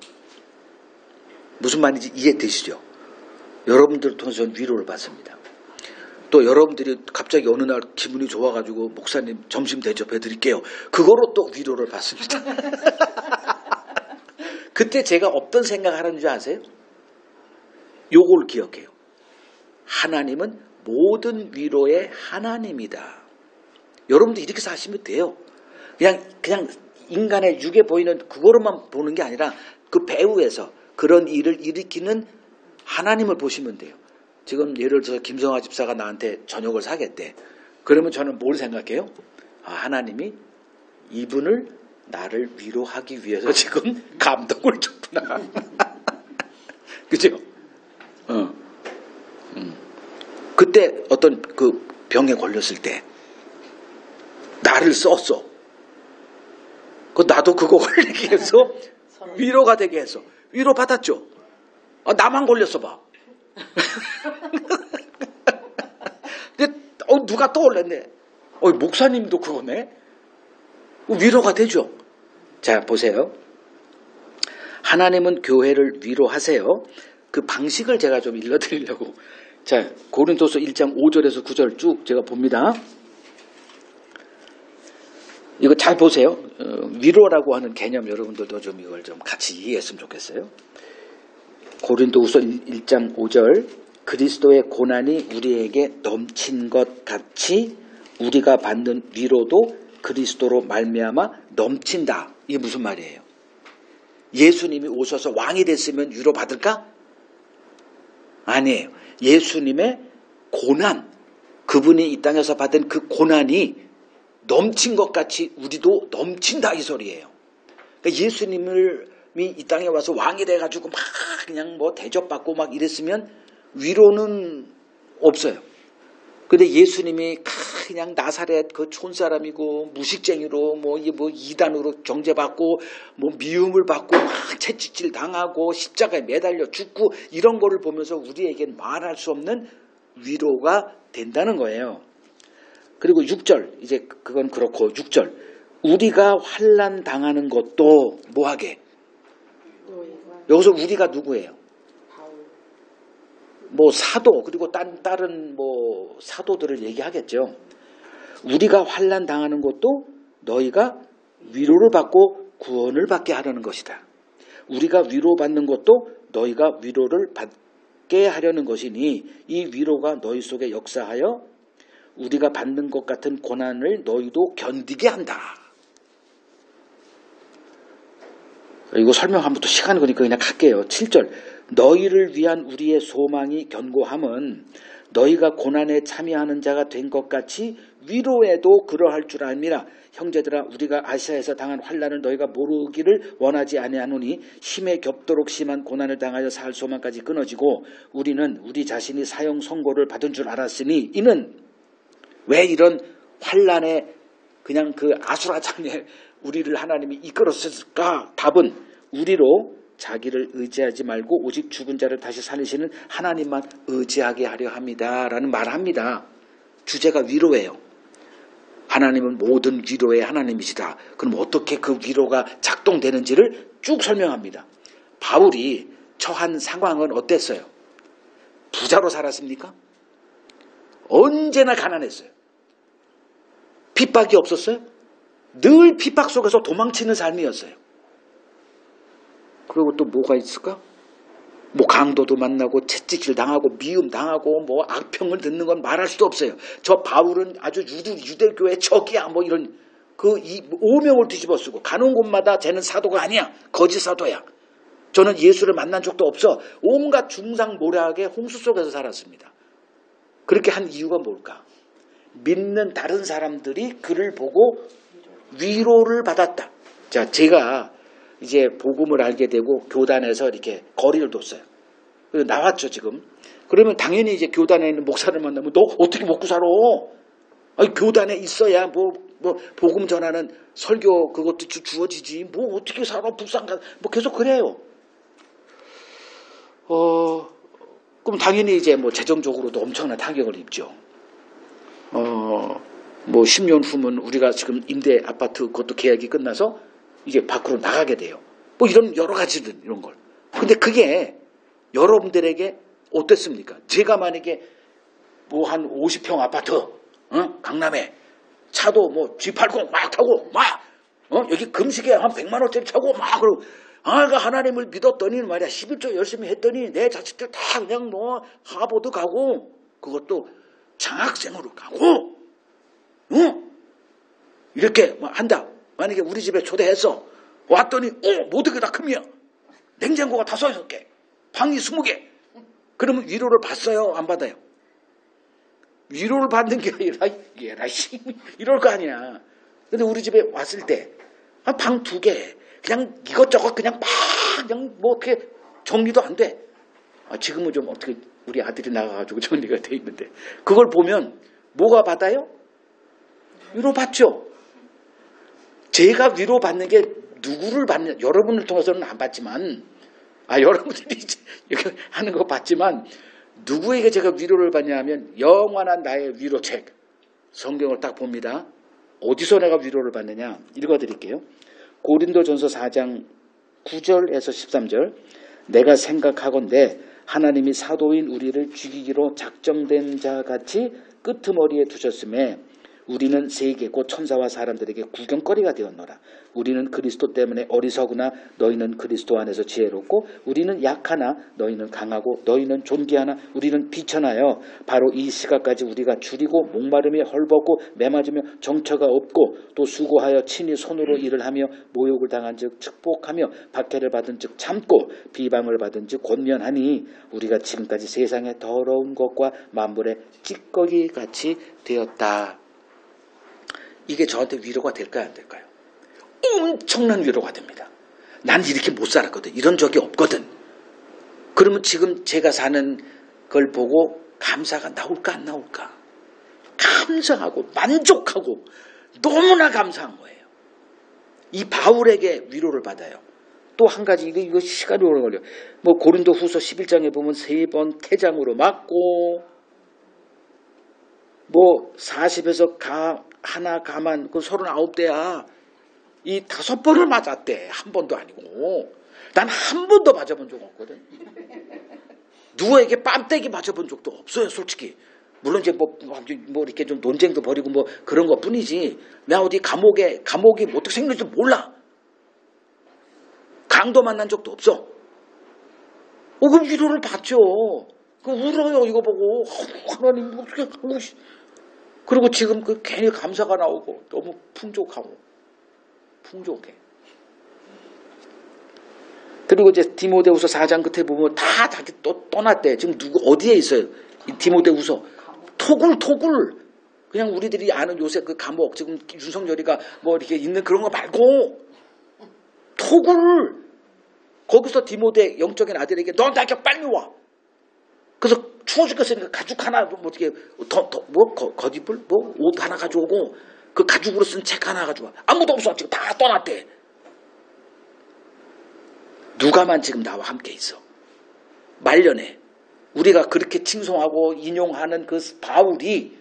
무슨 말인지 이해되시죠? 여러분들을 통해서 저는 위로를 받습니다. 또 여러분들이 갑자기 어느 날 기분이 좋아가지고 목사님 점심 대접해 드릴게요. 그거로 또 위로를 받습니다. 그때 제가 어떤 생각을 하는 줄 아세요? 요걸 기억해요. 하나님은 모든 위로의 하나님이다. 여러분도 이렇게 사시면 돼요. 그냥 인간의 육에 보이는 그거로만 보는 게 아니라 그 배후에서 그런 일을 일으키는 하나님을 보시면 돼요. 지금 예를 들어서 김성화 집사가 나한테 저녁을 사겠대. 그러면 저는 뭘 생각해요? 하나님이 이분을 나를 위로하기 위해서 지금 감동을 줬구나. 그죠? 그때 어떤 그 병에 걸렸을 때 나를 썼어. 나도 그거 걸리게 해서 위로가 되게 해서 위로 받았죠. 나만 걸렸어 봐. 근데 누가 떠올랐네. 목사님도 그거네. 위로가 되죠. 자 보세요. 하나님은 교회를 위로하세요. 그 방식을 제가 좀 읽어드리려고. 자 고린도서 1장 5절에서 9절 쭉 제가 봅니다. 이거 잘 보세요. 위로라고 하는 개념 여러분들도 좀 이걸 좀 같이 이해했으면 좋겠어요. 고린도후서 1장 5절. 그리스도의 고난이 우리에게 넘친 것 같이 우리가 받는 위로도 그리스도로 말미암아 넘친다. 이게 무슨 말이에요? 예수님이 오셔서 왕이 됐으면 위로 받을까? 아니에요. 예수님의 고난, 그분이 이 땅에서 받은 그 고난이 넘친 것 같이 우리도 넘친다 이 소리예요. 그러니까 예수님이 이 땅에 와서 왕이 돼가지고 막 그냥 뭐 대접받고 막 이랬으면 위로는 없어요. 근데 예수님이 그냥 나사렛 그 촌사람이고 무식쟁이로 뭐 이단으로 정죄받고 뭐 미움을 받고 막 채찍질 당하고 십자가에 매달려 죽고 이런 거를 보면서 우리에겐 말할 수 없는 위로가 된다는 거예요. 그리고 6절 이제 그건 그렇고 6절 우리가 환난 당하는 것도 뭐하게? 여기서 우리가 누구예요? 뭐 사도 그리고 다른 뭐 사도들을 얘기하겠죠. 우리가 환난 당하는 것도 너희가 위로를 받고 구원을 받게 하려는 것이다. 우리가 위로받는 것도 너희가 위로를 받게 하려는 것이니 이 위로가 너희 속에 역사하여 우리가 받는 것 같은 고난을 너희도 견디게 한다. 이거 설명하면 또 시간이 거니까 그냥 갈게요. 7절 너희를 위한 우리의 소망이 견고함은 너희가 고난에 참여하는 자가 된 것 같이 위로에도 그러할 줄 압니다. 형제들아 우리가 아시아에서 당한 환난을 너희가 모르기를 원하지 아니하노니 힘에 겹도록 심한 고난을 당하여 살 소망까지 끊어지고 우리는 우리 자신이 사형 선고를 받은 줄 알았으니 이는 왜 이런 환난에 그냥 그 아수라장에 우리를 하나님이 이끌었을까? 답은 우리로 자기를 의지하지 말고 오직 죽은 자를 다시 살리시는 하나님만 의지하게 하려 합니다. 라는 말을 합니다. 주제가 위로예요. 하나님은 모든 위로의 하나님이시다. 그럼 어떻게 그 위로가 작동되는지를 쭉 설명합니다. 바울이 처한 상황은 어땠어요? 부자로 살았습니까? 언제나 가난했어요. 핍박이 없었어요? 늘 핍박 속에서 도망치는 삶이었어요. 그리고 또 뭐가 있을까? 뭐 강도도 만나고 채찍질 당하고 미움 당하고 뭐 악평을 듣는 건 말할 수도 없어요. 저 바울은 아주 유대교의 적이야 뭐 이런 이 오명을 뒤집어 쓰고 가는 곳마다 쟤는 사도가 아니야. 거짓 사도야. 저는 예수를 만난 적도 없어. 온갖 중상모략의 홍수 속에서 살았습니다. 그렇게 한 이유가 뭘까? 믿는 다른 사람들이 그를 보고 위로를 받았다. 자, 제가 이제 복음을 알게 되고 교단에서 이렇게 거리를 뒀어요. 그래서 나왔죠 지금. 그러면 당연히 이제 교단에 있는 목사를 만나면 너 어떻게 먹고 살아? 아니 교단에 있어야 뭐 복음 전하는 설교 그것도 주어지지. 뭐 어떻게 살아? 불쌍한 뭐 계속 그래요. 그럼 당연히 이제 뭐 재정적으로도 엄청난 타격을 입죠. 뭐 10년 후면 우리가 지금 임대 아파트 그것도 계약이 끝나서 이제 밖으로 나가게 돼요. 뭐 이런 여러 가지들 이런 걸. 근데 그게 여러분들에게 어땠습니까? 제가 만약에 뭐 한 50평 아파트, 강남에 차도 뭐 G80 막 타고 막, 여기 금식에 한 100만 원짜리 차고 막 그러고 그 하나님을 믿었더니 말이야 11조 열심히 했더니 내 자식들 다 그냥 뭐 하버드 가고 그것도 장학생으로 가고, 이렇게 뭐 한다. 만약에 우리 집에 초대해서 왔더니 모든 게 다 금이야. 냉장고가 5개, 방이 20개. 그러면 위로를 받어요? 안 받아요? 위로를 받는 게 아니라 얘라 이럴 거 아니야. 근데 우리 집에 왔을 때 방 2개 그냥 이것저것 그냥 막 그냥 뭐 어떻게 정리도 안 돼. 지금은 좀 어떻게 우리 아들이 나가가지고 정리가 돼 있는데 그걸 보면 뭐가 받아요? 위로 받죠. 제가 위로 받는 게 누구를 받냐? 여러분을 통해서는 안 받지만, 여러분들이 이렇게 하는 거 받지만, 누구에게 제가 위로를 받냐 하면, 영원한 나의 위로책. 성경을 딱 봅니다. 어디서 내가 위로를 받느냐? 읽어드릴게요. 고린도전서 4장 9절에서 13절. 내가 생각하건대 하나님이 사도인 우리를 죽이기로 작정된 자 같이 끄트머리에 두셨음에 우리는 세계 곧 천사와 사람들에게 구경거리가 되었노라. 우리는 그리스도 때문에 어리석으나 너희는 그리스도 안에서 지혜롭고 우리는 약하나 너희는 강하고 너희는 존귀하나 우리는 비천하여 바로 이 시각까지 우리가 줄이고 목마름에 헐벗고 매맞으며 정처가 없고 또 수고하여 친히 손으로 일을 하며 모욕을 당한 즉 축복하며 박해를 받은 즉 참고 비방을 받은 즉 권면하니 우리가 지금까지 세상의 더러운 것과 만물의 찌꺼기 같이 되었다. 이게 저한테 위로가 될까요? 안 될까요? 엄청난 위로가 됩니다. 난 이렇게 못 살았거든. 이런 적이 없거든. 그러면 지금 제가 사는 걸 보고 감사가 나올까 안 나올까? 감사하고 만족하고 너무나 감사한 거예요. 이 바울에게 위로를 받아요. 또 한 가지 이거 시간이 오래 걸려. 뭐 고린도 후서 11장에 보면 3번 태장으로 맞고 뭐 40에서 하나 가만 그 39대야 이 5번을 맞았대. 한 번도 아니고. 난 한 번도 맞아본 적 없거든. 누구에게 뺨때기 맞아본 적도 없어요, 솔직히. 물론 이제 뭐 이렇게 좀 논쟁도 벌이고 뭐 그런 것 뿐이지. 내가 어디 감옥이 어떻게 생겼는지 몰라. 강도 만난 적도 없어. 그 위로를 받죠. 그 울어요, 이거 보고. 하나님, 어떻게, 그리고 지금 그 괜히 감사가 나오고 너무 풍족해. 그리고 이제 디모데후서 4장 끝에 보면 다 자기 또 떠났대. 지금 어디에 있어요? 이 디모데후서. 토굴. 그냥 우리들이 아는 요새 그 감옥, 지금 윤석열이가 뭐 이렇게 있는 그런 거 말고, 토굴. 거기서 디모데 영적인 아들에게 너 나에게 빨리 와. 그래서 추워 죽겠으니까 가죽 하나 뭐 어떻게 겉이불 뭐 옷 하나 가져오고 그 가죽으로 쓴 책 하나 가져와. 아무도 없어. 지금 다 떠났대. 누가만 지금 나와 함께 있어. 말년에 우리가 그렇게 칭송하고 인용하는 그 바울이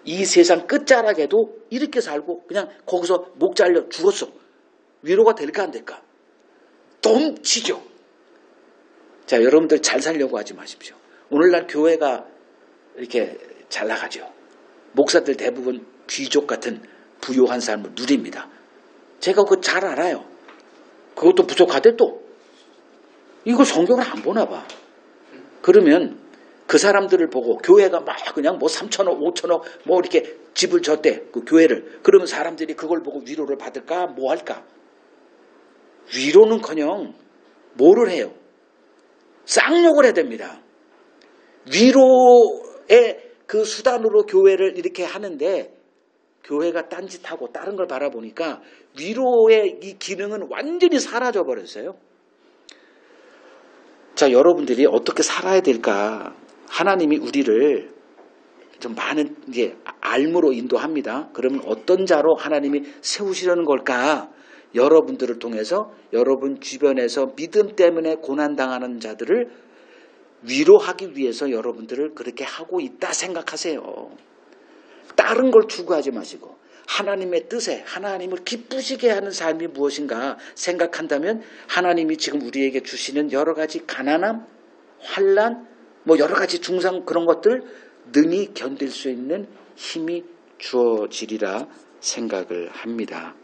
이 세상 끝자락에도 이렇게 살고 그냥 거기서 목 잘려 죽었어. 위로가 될까 안 될까? 넘치죠. 자, 여러분들 잘 살려고 하지 마십시오. 오늘날 교회가 이렇게 잘 나가죠. 목사들 대부분 귀족 같은 부유한 삶을 누립니다. 제가 그거 잘 알아요. 그것도 부족하대 또. 이거 성경을 안 보나 봐. 그러면 그 사람들을 보고 교회가 막 그냥 뭐 3천억, 5천억 뭐 이렇게 집을 줬대. 그 교회를. 그러면 사람들이 그걸 보고 위로를 받을까? 뭐 할까? 위로는커녕 뭐를 해요? 쌍욕을 해야 됩니다. 위로의 그 수단으로 교회를 이렇게 하는데 교회가 딴짓하고 다른 걸 바라보니까 위로의 이 기능은 완전히 사라져 버렸어요. 자, 여러분들이 어떻게 살아야 될까? 하나님이 우리를 좀 많은 이제 알므로 인도합니다. 그러면 어떤 자로 하나님이 세우시려는 걸까? 여러분들을 통해서 여러분 주변에서 믿음 때문에 고난당하는 자들을 위로하기 위해서 여러분들을 그렇게 하고 있다 생각하세요. 다른 걸 추구하지 마시고 하나님의 뜻에 하나님을 기쁘시게 하는 삶이 무엇인가 생각한다면 하나님이 지금 우리에게 주시는 여러 가지 가난함, 환난, 뭐 여러 가지 중상 그런 것들 능히 견딜 수 있는 힘이 주어지리라 생각을 합니다.